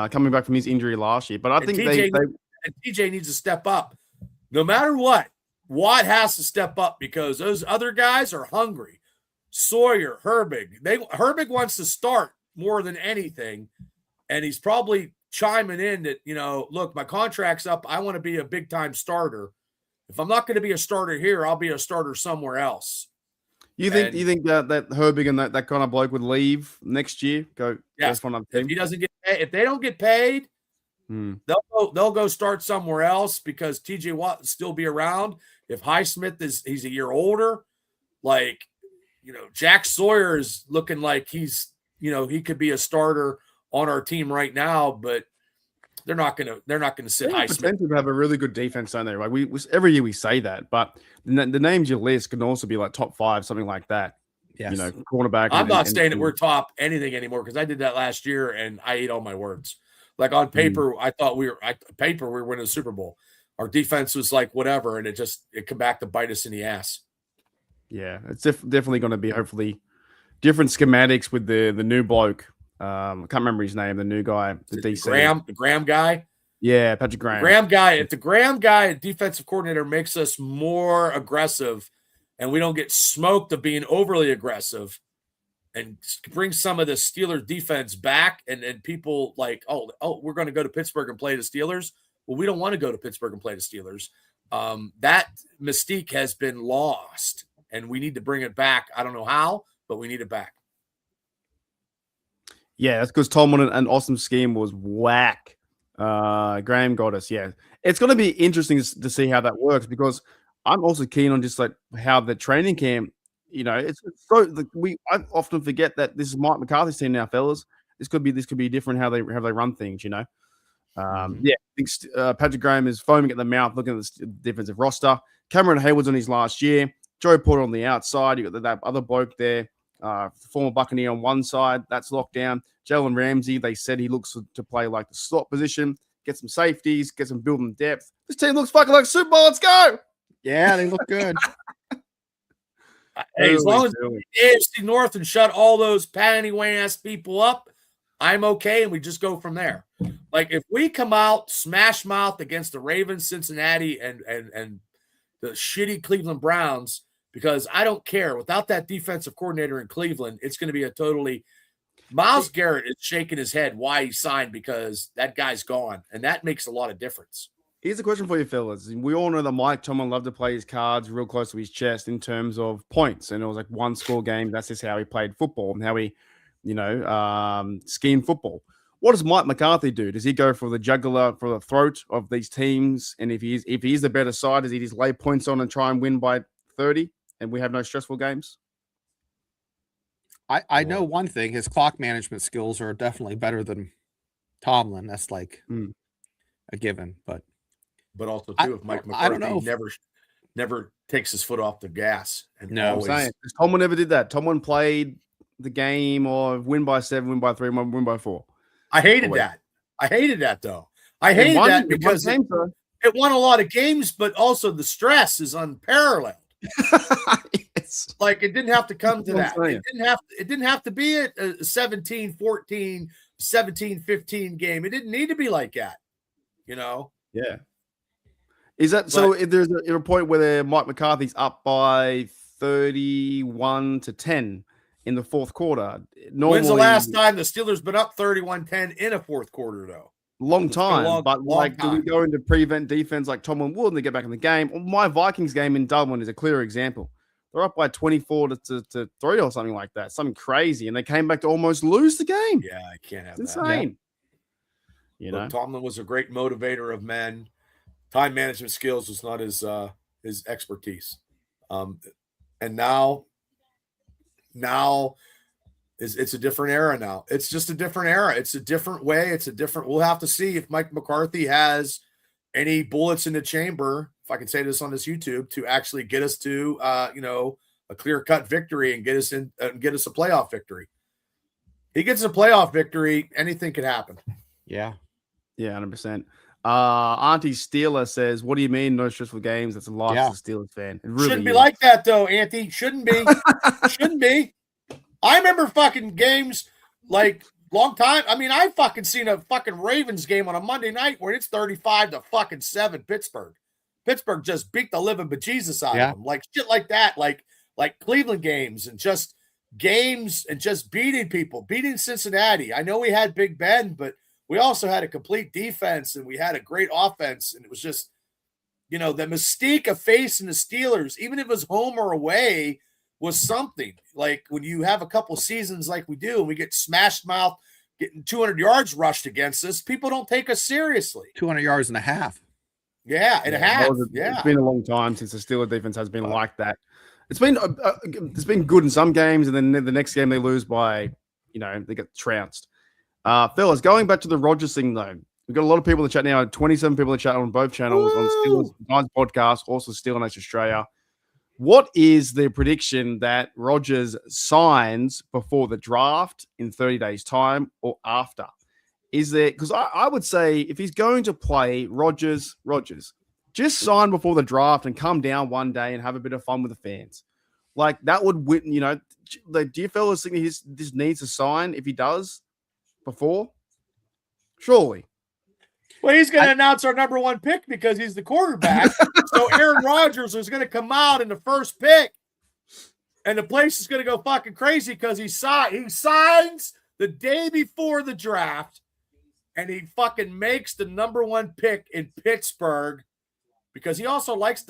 Coming back from his injury last year, but I think TJ needs to step up. No matter what, Watt has to step up because those other guys are hungry. Sawyer, Herbig. Herbig wants to start more than anything, and he's probably chiming in that, look, my contract's up. I want to be a big-time starter. If I'm not going to be a starter here, I'll be a starter somewhere else. You think that Herbig and that kind of bloke would leave next year? Yes. If he doesn't get paid, if they don't get paid, they'll go start somewhere else because TJ Watt will still be around. If Highsmith he's a year older, Jack Sawyer is looking like he's he could be a starter on our team right now, but they're not gonna sit Highsmith. Potential to have a really good defense on there. Like we every year we say that, but the names you list can also be like top 5, something like that. Yes. Cornerback. I'm not saying that we're top anything anymore because I did that last year and I ate all my words. Like on paper, I thought we were winning the Super Bowl. Our defense was like whatever, and it come back to bite us in the ass. Yeah, it's definitely going to be hopefully different schematics with the new bloke. I can't remember his name. The new guy, the DC, the Graham guy. Yeah, Patrick Graham. Graham guy. If the Graham guy, defensive coordinator, makes us more aggressive, and we don't get smoked of being overly aggressive, and bring some of the Steelers defense back, and people like, oh, we're going to go to Pittsburgh and play the Steelers. Well, we don't want to go to Pittsburgh and play the Steelers. That mystique has been lost, and we need to bring it back. I don't know how, but we need it back. Yeah, that's because Tomlin and Awesome scheme was whack. Graham got us. Yeah, it's going to be interesting to see how that works because I'm also keen on just like how the training camp. It's so I often forget that this is Mike McCarthy's team now, fellas. This could be different how they run things. Yeah, I think Patrick Graham is foaming at the mouth looking at the defensive roster. Cameron Hayward's on his last year. Joe Porter on the outside. You got that other bloke there. Former Buccaneer on one side, that's locked down. Jalen Ramsey, they said he looks to play like the slot position, get some safeties, get some building depth. This team looks fucking like Super Bowl. Let's go. Yeah, they look good. Hey, as long as the AFC North and shut all those panty-ass people up, I'm okay, and we just go from there. Like if we come out smash mouth against the Ravens, Cincinnati, and the shitty Cleveland Browns. Because I don't care. Without that defensive coordinator in Cleveland, it's going to be a totally – Myles Garrett is shaking his head why he signed because that guy's gone, and that makes a lot of difference. Here's a question for you, fellas. We all know that Mike Tomlin loved to play his cards real close to his chest in terms of points, and it was like one-score game. That's just how he played football and how he, schemed football. What does Mike McCarthy do? Does he go for the jugular, for the throat of these teams? And if he's the better side, does he just lay points on and try and win by 30? And we have no stressful games? I know one thing. His clock management skills are definitely better than Tomlin. That's like a given. But also, too, if Mike McCarthy never takes his foot off the gas. And I'm saying, Tomlin never did that. Tomlin played the game of win by 7, win by 3, win by 4. I hated that. I hated that, though. I hated that because it won a lot of games, but also the stress is unparalleled. Yes. Like it didn't have to come to that. It didn't have to be a 17-14, 17-15 game. It didn't need to be like that. Yeah. Is that so? If there's a point where Mike McCarthy's up by 31-10 in the fourth quarter. Normally, when's the last time the Steelers been up 31-10 in a fourth quarter though? Long time, do we go into prevent defense like Tomlin would and they get back in the game? My Vikings game in Dublin is a clear example. They're up by 24 to 3 or something like that, something crazy, and they came back to almost lose the game. Yeah, I can't have it's that. Insane. Yeah. Look, Tomlin was a great motivator of men. Time management skills was not his expertise, and now now it's a different era now. It's just a different era. It's a different way. We'll have to see if Mike McCarthy has any bullets in the chamber, if I can say this on this YouTube, to actually get us to, a clear-cut victory and get us a playoff victory. He gets a playoff victory, anything could happen. Yeah. Yeah, 100%. Auntie Steeler says, what do you mean no stressful games? That's a loss as a Steelers fan. It really Shouldn't be is. like that, though, Auntie. Shouldn't be. Shouldn't be. I remember fucking games like long time. I mean, I fucking seen a fucking Ravens game on a Monday night where it's 35-7 Pittsburgh. Pittsburgh just beat the living bejesus out of them. Like shit like that. Like Cleveland games and just beating people, beating Cincinnati. I know we had Big Ben, but we also had a complete defense and we had a great offense. And it was just, the mystique of facing the Steelers, even if it was home or away, was something. Like when you have a couple seasons like we do and we get smashed mouth, getting 200 yards rushed against us, people don't take us seriously. 200 yards and a half. Yeah, and a half. It's been a long time since the Steelers defense has been like that. It's been good in some games, and then the next game they lose by, they get trounced. Fellas, going back to the Rodgers thing though, we've got a lot of people in the chat now. 27 people in the chat on both channels. Woo! On Steelers Giants podcast, also Steel Nation Australia. What is the prediction that Rodgers signs before the draft in 30 days' time or after? Is there, because I would say if he's going to play Rodgers, just sign before the draft and come down one day and have a bit of fun with the fans. Like that would win, like, do you fellas think he just needs to sign if he does before? Surely. Well, he's going to announce our number one pick because he's the quarterback. So Aaron Rodgers is going to come out in the first pick, and the place is going to go fucking crazy because he signs the day before the draft, and he fucking makes the number one pick in Pittsburgh because he also likes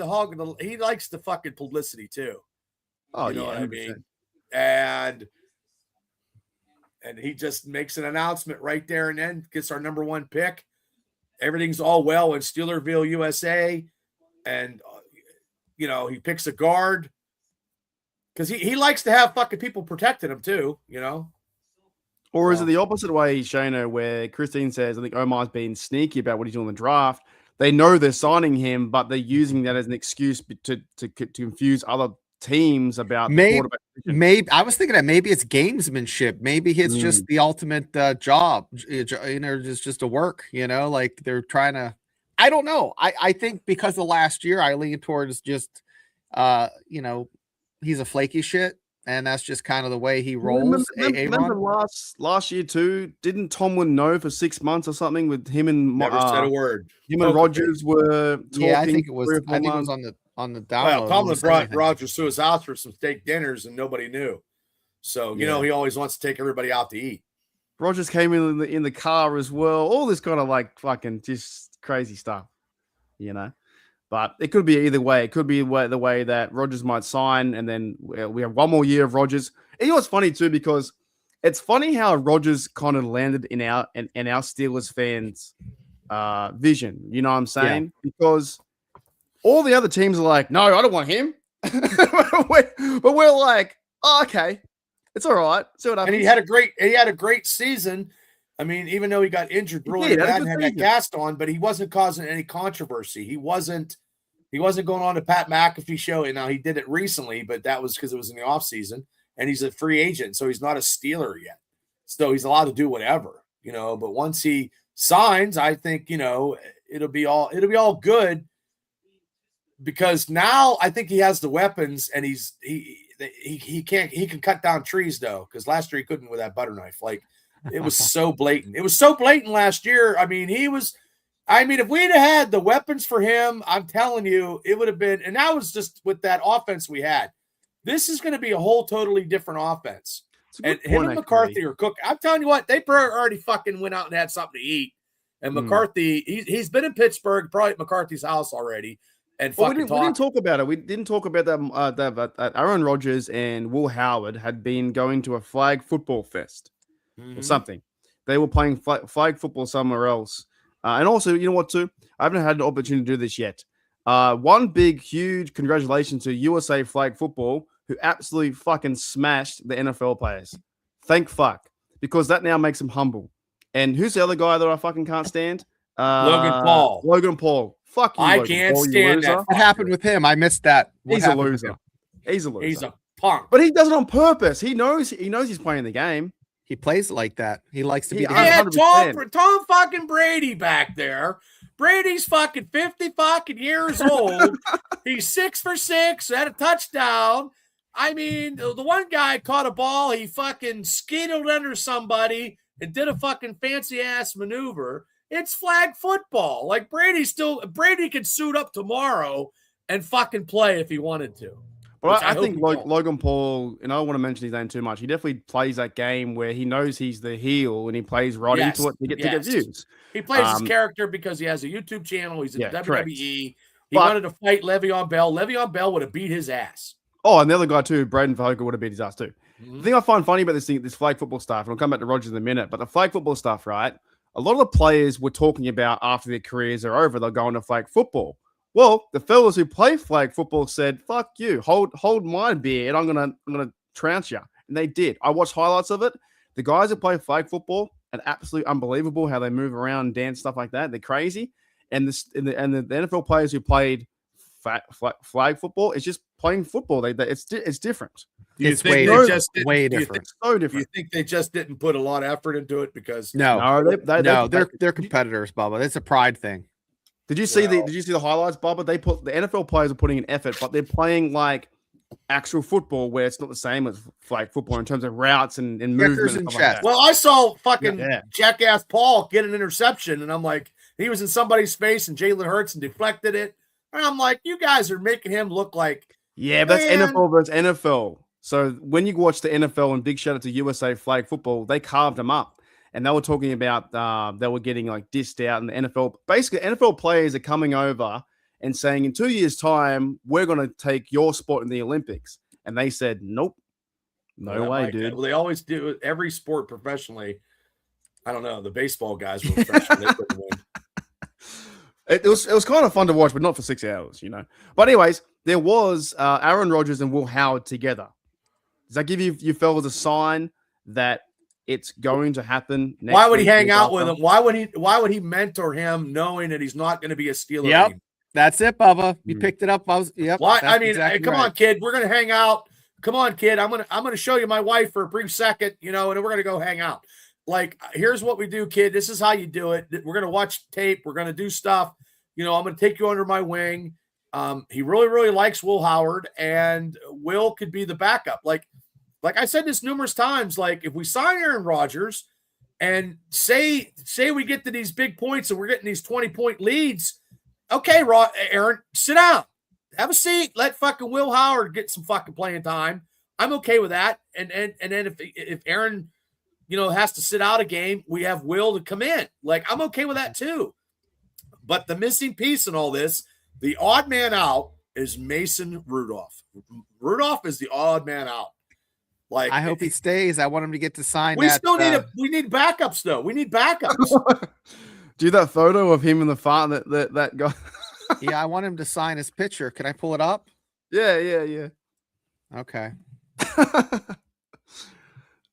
he likes the fucking publicity too. Oh, you know what I 100%. mean? And he just makes an announcement right there and then gets our number one pick. Everything's all well in Steelerville, USA. And, he picks a guard because he likes to have fucking people protecting him too, Or is it the opposite way, Shana, where Christine says, I think Omar's being sneaky about what he's doing in the draft. They know they're signing him, but they're using that as an excuse to confuse other teams about quarterback position. Maybe I was thinking that maybe it's gamesmanship. Maybe it's just the ultimate job, just a work, like they're trying to. I don't know. I think because of last year, I lean towards just, he's a flaky shit. And that's just kind of the way he rolls. Remember last year too? Didn't Tomlin know for 6 months or something with him and never said a word? Him and Rodgers were talking. Yeah, I think it was. I think it was on the down. Well, Tomlin brought Rodgers to his house for some steak dinners, and nobody knew. So he always wants to take everybody out to eat. Rodgers came in the car as well. All this kind of like fucking just crazy stuff, But it could be either way. It could be the way that Rodgers might sign, and then we have one more year of Rodgers. And what's funny too, because it's funny how Rodgers kind of landed in our Steelers fans' vision. You know what I'm saying? Yeah. Because all the other teams are like, no, I don't want him. but we're like, oh, okay, it's all right. See what happens. And he had a great season. I mean, even though he got injured really bad and had that cast on, but he wasn't causing any controversy. He wasn't going on the Pat McAfee show. And now he did it recently, but that was because it was in the offseason. And he's a free agent, so he's not a Steeler yet. So he's allowed to do whatever, But once he signs, I think it'll be all good. Because now I think he has the weapons, and he can cut down trees though. Because last year he couldn't with that butter knife. Like, it was so blatant. It was so blatant last year. I mean, if we'd have had the weapons for him, I'm telling you, it would have been, and that was just with that offense we had. This is going to be a whole totally different offense. And him and McCarthy are cooking. I'm telling you what, they already fucking went out and had something to eat. And McCarthy, he's been in Pittsburgh, probably at McCarthy's house already. And we didn't talk about it. We didn't talk about that Aaron Rodgers and Will Howard had been going to a flag football fest. Or something. They were playing flag football somewhere else. And also, you know what, too? I haven't had the opportunity to do this yet. One big, huge congratulations to USA Flag Football, who absolutely fucking smashed the NFL players. Thank fuck. Because that now makes him humble. And who's the other guy that I fucking can't stand? Logan Paul. Logan Paul. Fuck you, I Logan can't Paul, you stand loser. that. What happened with him? I missed that. What He's a happened with loser. him? He's a loser. He's a punk. But he does it on purpose. He knows he's playing the game. He plays like that. He likes to be. He- the They hero. had 100%. Tom fucking Brady back there. Brady's fucking 50 fucking years old. He's 6 for 6, had a touchdown. I mean, the one guy caught a ball, he fucking skidded under somebody and did a fucking fancy ass maneuver. It's flag football. Like Brady could suit up tomorrow and fucking play if he wanted to. But Which I I hope think he don't. Logan Paul, and I don't want to mention his name too much, he definitely plays that game where he knows he's the heel and he plays right Yes, into it to get yes. views. He plays his Um, character because he has a YouTube channel. He's in Yeah, WWE. correct. He But- wanted to fight Le'Veon Bell. Le'Veon Bell would have beat his ass. Oh, and the other guy too, Braden Verhoeven would have beat his ass too. Mhm. The thing I find funny about this flag football stuff, and I'll come back to Rogers in a minute, but the flag football stuff, right? A lot of the players were talking about after their careers are over, they'll go into flag football. Well, the fellas who play flag football said, "Fuck you, hold my beer, and I'm gonna trounce you," and they did. I watched highlights of it. The guys who play flag football are absolutely unbelievable how they move around, dance, stuff like that. They're crazy. And the NFL players who played flag football, it's just playing football. It's different. Do you It's think way they different. just didn't, Way do you different. think, So do different. you think they just didn't put a lot of effort into it because No, No, they're competitors, Bubba. It's a pride thing. Did you see Well- Did you see the highlights, Bubba? They put the NFL players are putting in effort, but they're playing like actual football, where it's not the same as flag football in terms of routes and movement Kickers and and stuff like chest. that. Well, I saw fucking Yeah. jackass Paul get an interception, and I'm like, he was in somebody's face, and Jalen Hurts and deflected it. And I'm like, you guys are making him look like Yeah, but that's Man. NFL versus NFL. So when you watch the NFL, and big shout out to USA flag football, they carved them up. And they were talking about they were getting like dissed out in the NFL. Basically, NFL players are coming over and saying, in 2 years' time, we're going to take your spot in the Olympics. And they said, nope, no That way, might- dude. Well, they always do it, every sport professionally. I don't know. The baseball guys were professional. They couldn't win. It was kind of fun to watch, but not for 6 hours, you know. But anyways, there was Aaron Rodgers and Will Howard together. Does that give you fellas a sign that it's going to happen? Next Why would he week, hang week out after? with him? Why would he mentor him knowing that he's not going to be a Steeler? Yep. anymore? That's it, Bubba. You Mhm. picked it up. Yep. Why? that's I mean, exactly come right. on, kid. We're gonna hang out. Come on, kid. I'm gonna show you my wife for a brief second, you know, and then we're gonna go hang out. Like, here's what we do, kid. This is how you do it. We're gonna watch tape. We're gonna do stuff. You know, I'm gonna take you under my wing. He really, really likes Will Howard, and Will could be the backup. Like I said this numerous times. Like, if we sign Aaron Rodgers and say we get to these big points and we're getting these 20-point leads, okay, Aaron, sit down, have a seat, let fucking Will Howard get some fucking playing time. I'm okay with that. And then if Aaron, you know, has to sit out a game, we have Will to come in. Like, I'm okay with that too. But the missing piece in all this, the odd man out, is Mason Rudolph. Rudolph is the odd man out. Like, I hope he stays. I want him to get to sign we that. still need we need backups though. We need backups. Do that photo of him and the fart that guy. Yeah, I want him to sign his picture. Can I pull it up? Yeah. Okay.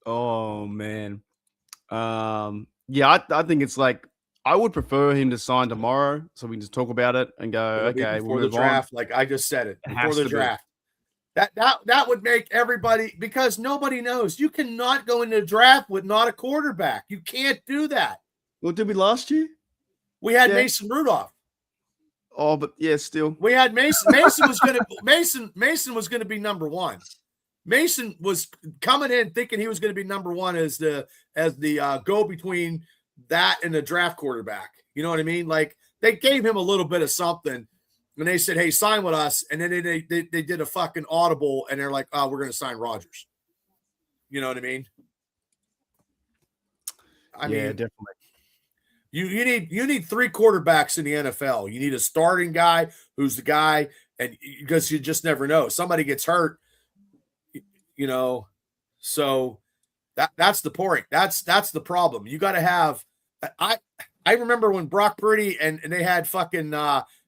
Oh man. Yeah, I think it's like I would prefer him to sign tomorrow so we can just talk about it and go, okay, before we'll the move on. draft, like I just said it, It before has the to be. draft. That would make everybody, because nobody knows. You cannot go into the draft with not a quarterback. You can't do that. What did we last year? We had Yeah. Mason Rudolph. Oh, but yeah, still. We had Mason. Mason was gonna be number one. Mason was coming in thinking he was going to be number one as the go between that and the draft quarterback. You know what I mean? Like, they gave him a little bit of something, and they said, "Hey, sign with us." And then they did a fucking audible, and they're like, "Oh, we're going to sign Rodgers." You know what I mean? I Yeah, mean, definitely. you need three quarterbacks in the NFL. You need a starting guy who's the guy, and because you just never know, somebody gets hurt, you know. So that's the point. That's the problem. You got to have. I remember when Brock Purdy and they had fucking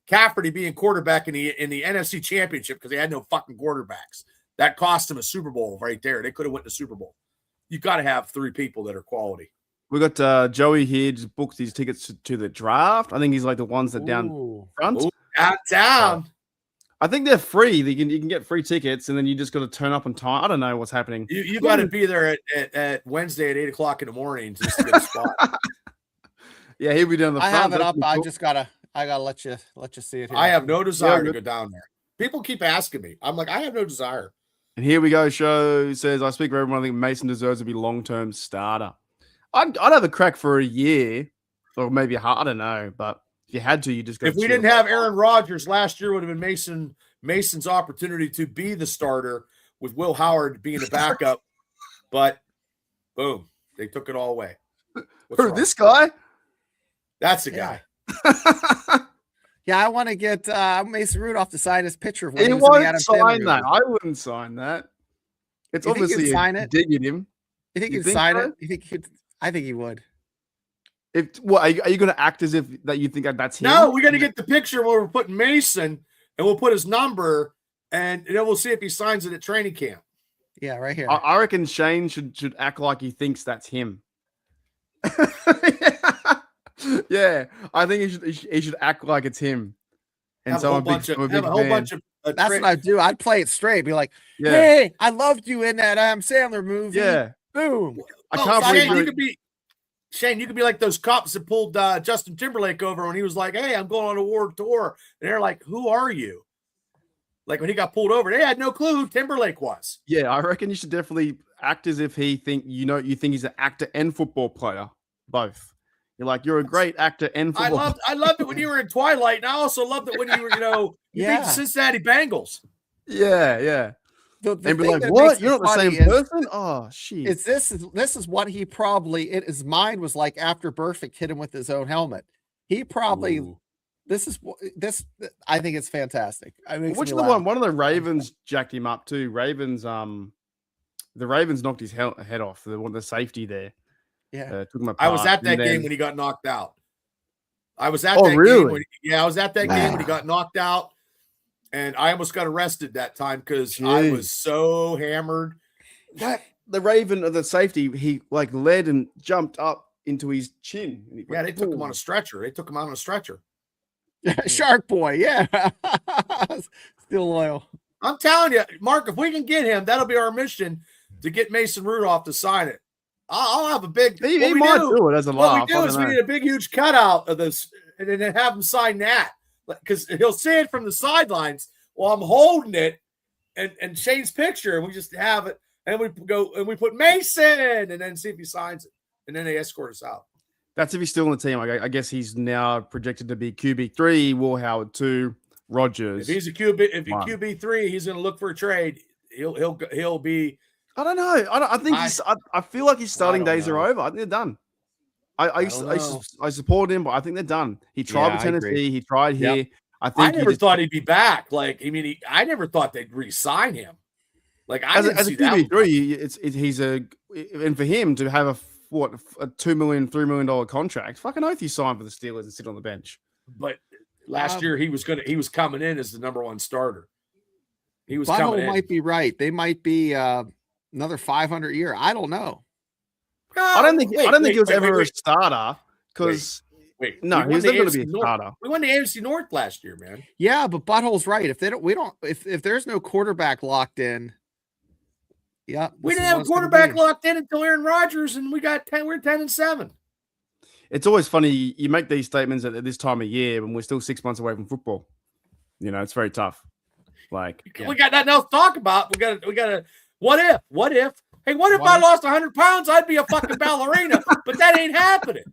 Cafferty being quarterback in the NFC Championship because they had no fucking quarterbacks. That cost them a Super Bowl right there. They could have went to Super Bowl. You got to have 3 people that are quality. We got Joey here just booked his tickets to the draft. I think he's like the ones that down front. Ooh, downtown. I think they're free. You can get free tickets, and then you just got to turn up on time. I don't know what's happening. You got to be there at Wednesday at 8:00 in the morning just to get a spot. Yeah, he'll be down the front. I have it up. I gotta let you see it here. I have no desire to go down there. People keep asking me. I'm like, I have no desire. And here we go. Show says, I speak for everyone. I think Mason deserves to be long-term starter. I'd have a crack for a year, or maybe I don't know. But if you had to, you just go. If we didn't have Aaron Rodgers last year, would have been Mason's opportunity to be the starter with Will Howard being the backup. But boom, they took it all away. Who, this guy? That's the guy. Yeah, I want to get Mason Rudolph to sign his picture. He won't sign that. I wouldn't sign that. It's obviously a dig at him. You think he'd sign it? You think he could? I think he would. Are you going to act as if that you think that's him? No, we got to get the picture where we're putting Mason, and we'll put his number, and then we'll see if he signs it at training camp. Yeah, right here. I reckon Shane should act like he thinks that's him. Yeah, I think he should act like it's him. And so I'm a whole bunch of. That's what I do. I'd play it straight. Be like, "Hey, I loved you in that Adam Sandler movie." Yeah, boom. I can't believe Shane, you could be like those cops that pulled Justin Timberlake over when he was like, "Hey, I'm going on a world tour," and they're like, "Who are you?" Like when he got pulled over, they had no clue who Timberlake was. Yeah, I reckon you should definitely act as if you think he's an actor and football player, both. You're like, you're a great actor and football. I loved it when you were in Twilight, and I also loved it when you were, you beat the Cincinnati Bengals. Yeah. And be like, what? You're not the same person? Oh, shit. This is what he probably his mind was like after Burfict hit him with his own helmet. He probably this I think it's fantastic. Which of the one of the Ravens jacked him up too. The Ravens knocked his head off. The safety there. Yeah, took him apart. I was at that game when he got knocked out. I was at that game when he got knocked out, and I almost got arrested that time because I was so hammered. The Raven of the safety, he like led and jumped up into his chin. They took him on a stretcher. They took him out on a stretcher. Shark Boy, yeah, still loyal. I'm telling you, Mark, if we can get him, that'll be our mission to get Mason Rudolph to sign it. I'll have a big. He might do it as a laugh. What we do is we need a big, huge cutout of this, and then have him sign that because he'll see it from the sidelines while I'm holding it, and Shane's picture, and we just have it, and we go and we put Mason, and then see if he signs it, and then they escort us out. That's if he's still in the team. I guess he's now projected to be QB3, Will Howard 2, Rodgers. If he's QB3, he's going to look for a trade. He'll be. I don't know. I feel like his starting days are over. I think they're done. I support him, but I think they're done. He tried with Tennessee. He tried here. Yep. I never thought he'd be back. I never thought they'd re-sign him. As a QB3, and for him to have a $2 million, $3 million contract. Fucking oath you signed for the Steelers and sit on the bench. But last year he was coming in as the number one starter. He was Butthole coming in. Might be right. They might be another 500 year. I don't know. I don't think he was ever a starter because he was never going to be a starter. We won the AFC North last year, man. Yeah, but Butthole's right. If there's no quarterback locked in, yeah, we didn't have a quarterback locked in until Aaron Rodgers, and we're 10-7. It's always funny you make these statements at this time of year when we're still 6 months away from football. It's very tough. We got nothing else to talk about. We got to. What if? Hey, what if I lost 100 pounds? I'd be a fucking ballerina, but that ain't happening.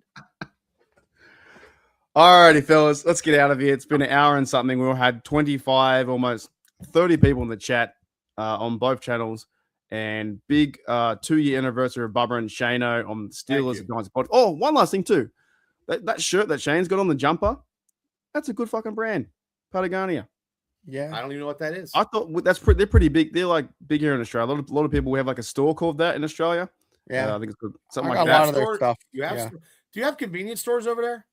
All righty, fellas, let's get out of here. It's been an hour and something. We all had 25, almost 30 people in the chat on both channels. And big 2-year anniversary of Bubba and Shano on the Steelers. Oh, one last thing too. That shirt that Shane's got on the jumper, that's a good fucking brand. Patagonia. Yeah. I don't even know what that is. I thought they're pretty big. They're like big here in Australia. A lot of people, we have like a store called that in Australia. Yeah. I think it's good. Something like that. A lot of their stuff. Do you have convenience stores over there?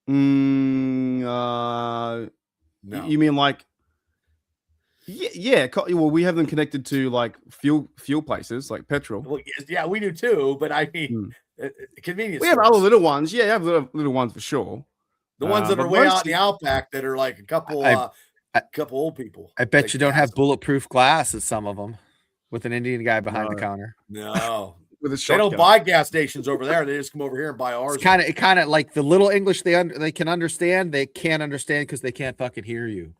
No. You mean like Yeah. Well, we have them connected to like fuel places like petrol. Well, yeah, we do too. But I mean, convenience. We have stores. other little ones. Yeah, you have little ones for sure. The ones that are way out in the outback that are like a couple old people. I bet you don't have bulletproof glass at some of them with an Indian guy behind the counter. No. With a they shotgun. don't buy gas stations over there. They just come over here and buy ours. It's kind of like the little English they can understand. They can't understand because they can't fucking hear you.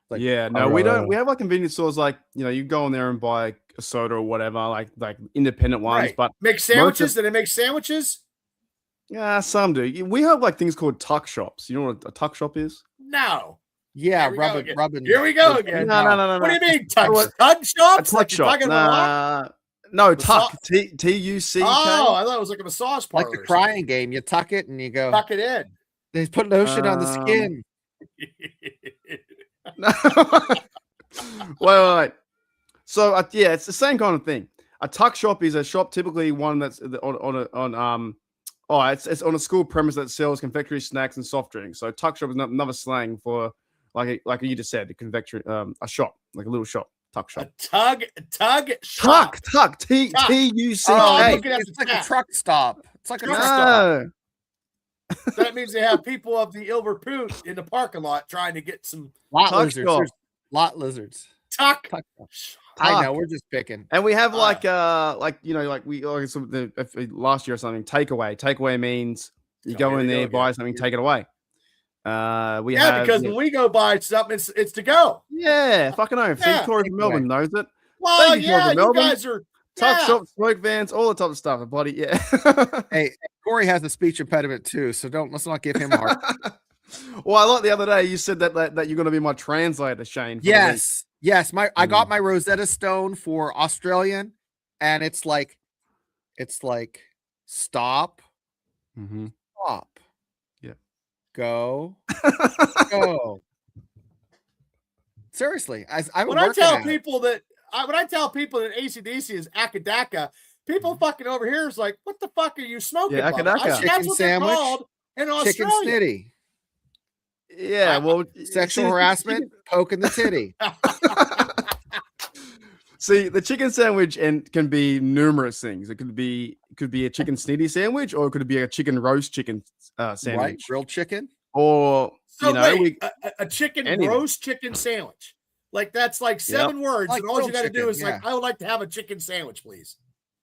Like, yeah, no, we don't. We have like convenience stores, like you go in there and buy a soda or whatever, like independent ones. Right. But make sandwiches. Do they make sandwiches? Yeah, some do. We have like things called tuck shops. You know what a tuck shop is? No. Yeah, rubbing. Here we go again. No. What do you mean tuck shops? Tuck shop. No, tuck. T-U-C-K. Oh, I thought it was like a massage parlor. Like the crying game. You tuck it and you go. Tuck it in. They put lotion on the skin. Wait. So it's the same kind of thing. A tuck shop is a shop, typically one that's it's on a school premise that sells confectionery, snacks, and soft drinks. So tuck shop is another slang for like you just said, the confectionery, a shop, like a little shop. Tuck shop. A tug shop. Tuck. T-U-C-K. Oh, it's like a truck stop. It's like a truck stop. So that means they have people of the ill repute in the parking lot trying to get some lot lizards. Tuck. I know, we're just picking. And we have last year or something, takeaway. Takeaway means you go in there, buy something, take it away. Because when we go buy something, it's to go. Yeah, fucking know. Corey from Melbourne knows it. Well, you guys are tuck shop, smoke vans, all the type of stuff. Bloody yeah. Hey, Corey has a speech impediment too, so let's not give him a hard. Well, I like the other day you said that you're going to be my translator, Shane. Yes. I got my Rosetta Stone for Australian, and it's like stop, stop. Go. Seriously, when I tell people that AC/DC is akadaka, people fucking over here is like, what the fuck are you smoking? Yeah, akadaka. Chicken sandwich in Australia. Chicken snitty. Yeah, well, sexual harassment, poking the titty. See, the chicken sandwich can be numerous things. It could be a chicken snitty sandwich, or it could be a chicken roast chicken sandwich. Right, grilled chicken. Or a chicken roast chicken sandwich. Like that's like 7 words, and all you got to do is like, I would like to have a chicken sandwich, please.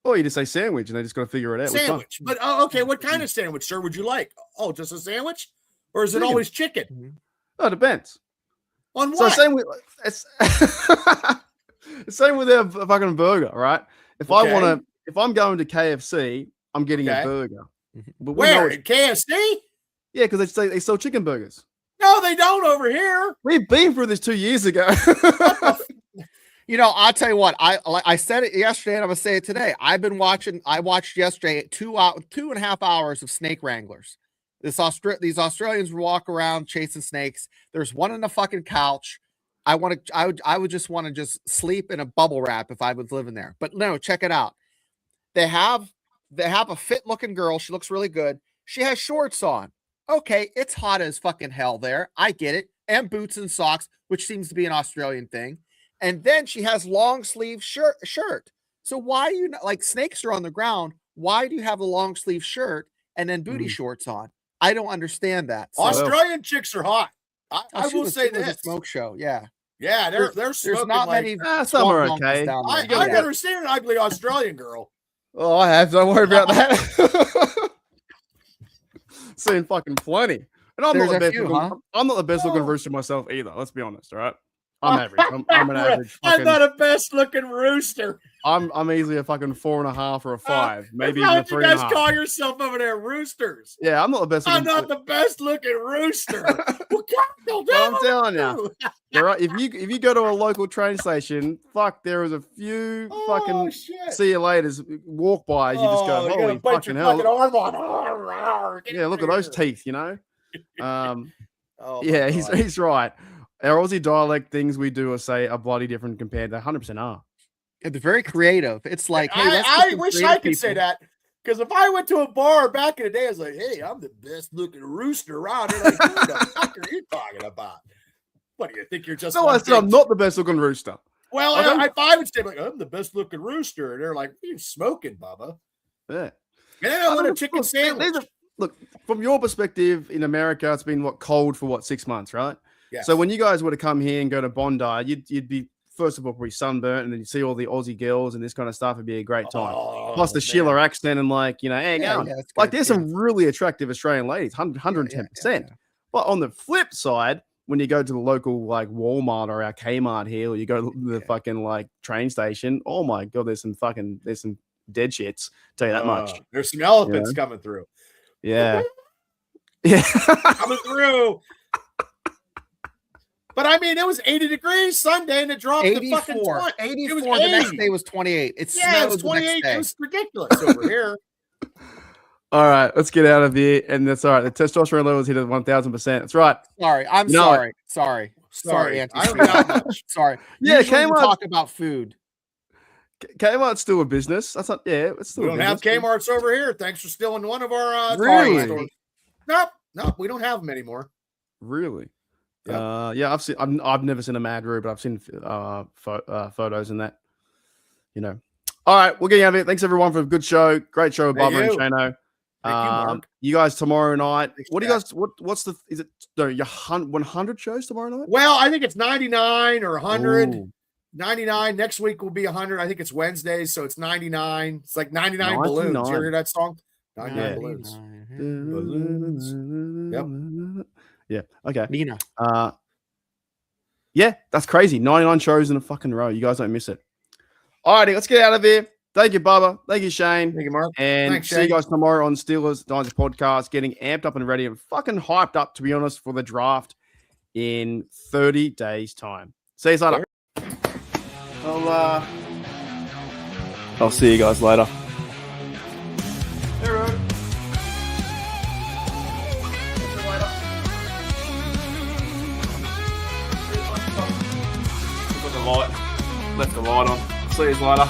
Or you just say sandwich, and they just got to figure it out. Sandwich, but okay, what kind of sandwich, sir, would you like? Oh, just a sandwich, or is it always chicken? Oh, it depends. On what? So same with a fucking burger, right? If I'm going to KFC, I'm getting a burger. But where? In KFC? Yeah, because they sell chicken burgers. No, they don't over here. We've been through this 2 years ago. I'll tell you what. I said it yesterday, and I'm gonna say it today. I watched yesterday 2.5 hours of snake wranglers. These Australians walk around chasing snakes. There's one on the fucking couch. I would just want to just sleep in a bubble wrap if I was living there. But no, check it out. They have a fit looking girl. She looks really good. She has shorts on. Okay, it's hot as fucking hell there. I get it. And boots and socks, which seems to be an Australian thing. And then she has long sleeve shirt. So why do you like snakes are on the ground? Why do you have a long sleeve shirt and then booty shorts on? I don't understand that. So, Australian chicks are hot. I will say this. A smoke show, yeah. Yeah, they're there's smoking not like, many. Some are okay. I've never seen an ugly Australian girl. Oh, I have. Don't worry about that. Seen fucking plenty. And I'm not the best looking rooster myself either. Let's be honest, all right? I'm average. I'm an average. I'm not a best looking rooster. I'm easily a fucking 4.5 or a 5, maybe even a 3.5. You guys call yourself over there roosters? Yeah, I'm not the best. I'm not the best looking rooster. I'm telling you, if you go to a local train station, there is a few fucking see you laters walk by. You just go, holy fucking hell! Yeah, look at those teeth. Yeah, he's right. Our Aussie dialect things we do or say are bloody different compared to 100% are. It's very creative. It's like, hey, I wish I could say that. Because if I went to a bar back in the day, I was like, hey, I'm the best looking rooster around here. Like, who the fuck are you talking about? What do you think? You're just No, I said I'm not the best looking rooster. Well, Okay. I would say like I'm the best looking rooster, and they're like, "What are you smoking, Bubba?" Yeah. And then I want a chicken sandwich. Look, from your perspective in America, it's been cold for 6 months, right? Yes. So when you guys were to come here and go to Bondi, you'd be first of all probably sunburnt, and then you see all the Aussie girls and this kind of stuff. It'd be a great time. Plus the Sheila accent and hey, there's some really attractive Australian ladies, 110%. But on the flip side, when you go to the local Walmart or our Kmart here, or you go to the fucking train station, oh my god, there's some dead shits. Tell you that much. There's some elephants coming through. Yeah. Yeah. Coming through. But I mean, it was 80 degrees Sunday and it dropped to fucking 20. 84. The next day was 28. It was 28. It was ridiculous over here. All right, let's get out of here. And that's all right. The testosterone levels hit at 1,000%. That's right. Sorry. I'm sorry. Sorry, Anthony. I don't know that much. Sorry. Yeah, Usually we talk about food. Kmart's still a business. That's not. Yeah, it's still. We don't have Kmart's over here. Thanks for stealing one of our really? stores. No, we don't have them anymore. Really? Yep. Yeah, I've never seen a Mad Roo, but I've seen photos and that. All right, we'll get you out of it. Thanks everyone for a good show. Great show with Bubba and Shano. You guys tomorrow night. What do you guys? What's the? Is it your 100 shows tomorrow night? Well, I think it's 99 or 100. Ooh. 99. Next week will be 100. I think it's Wednesdays, so it's 99. It's like 99 balloons. You hear that song? 99 balloons. Yep. Yeah. Okay. Nina. Yeah, that's crazy. 99 shows in a fucking row. You guys don't miss it. All righty, let's get out of here. Thank you, Bubba. Thank you, Shane. Thank you, Mark. And Thanks, see you guys tomorrow on Steelers Dynasty Podcast. Getting amped up and ready and fucking hyped up, to be honest, for the draft in 30 days' time. See you later. I'll see you guys later. Left the light on. See you later.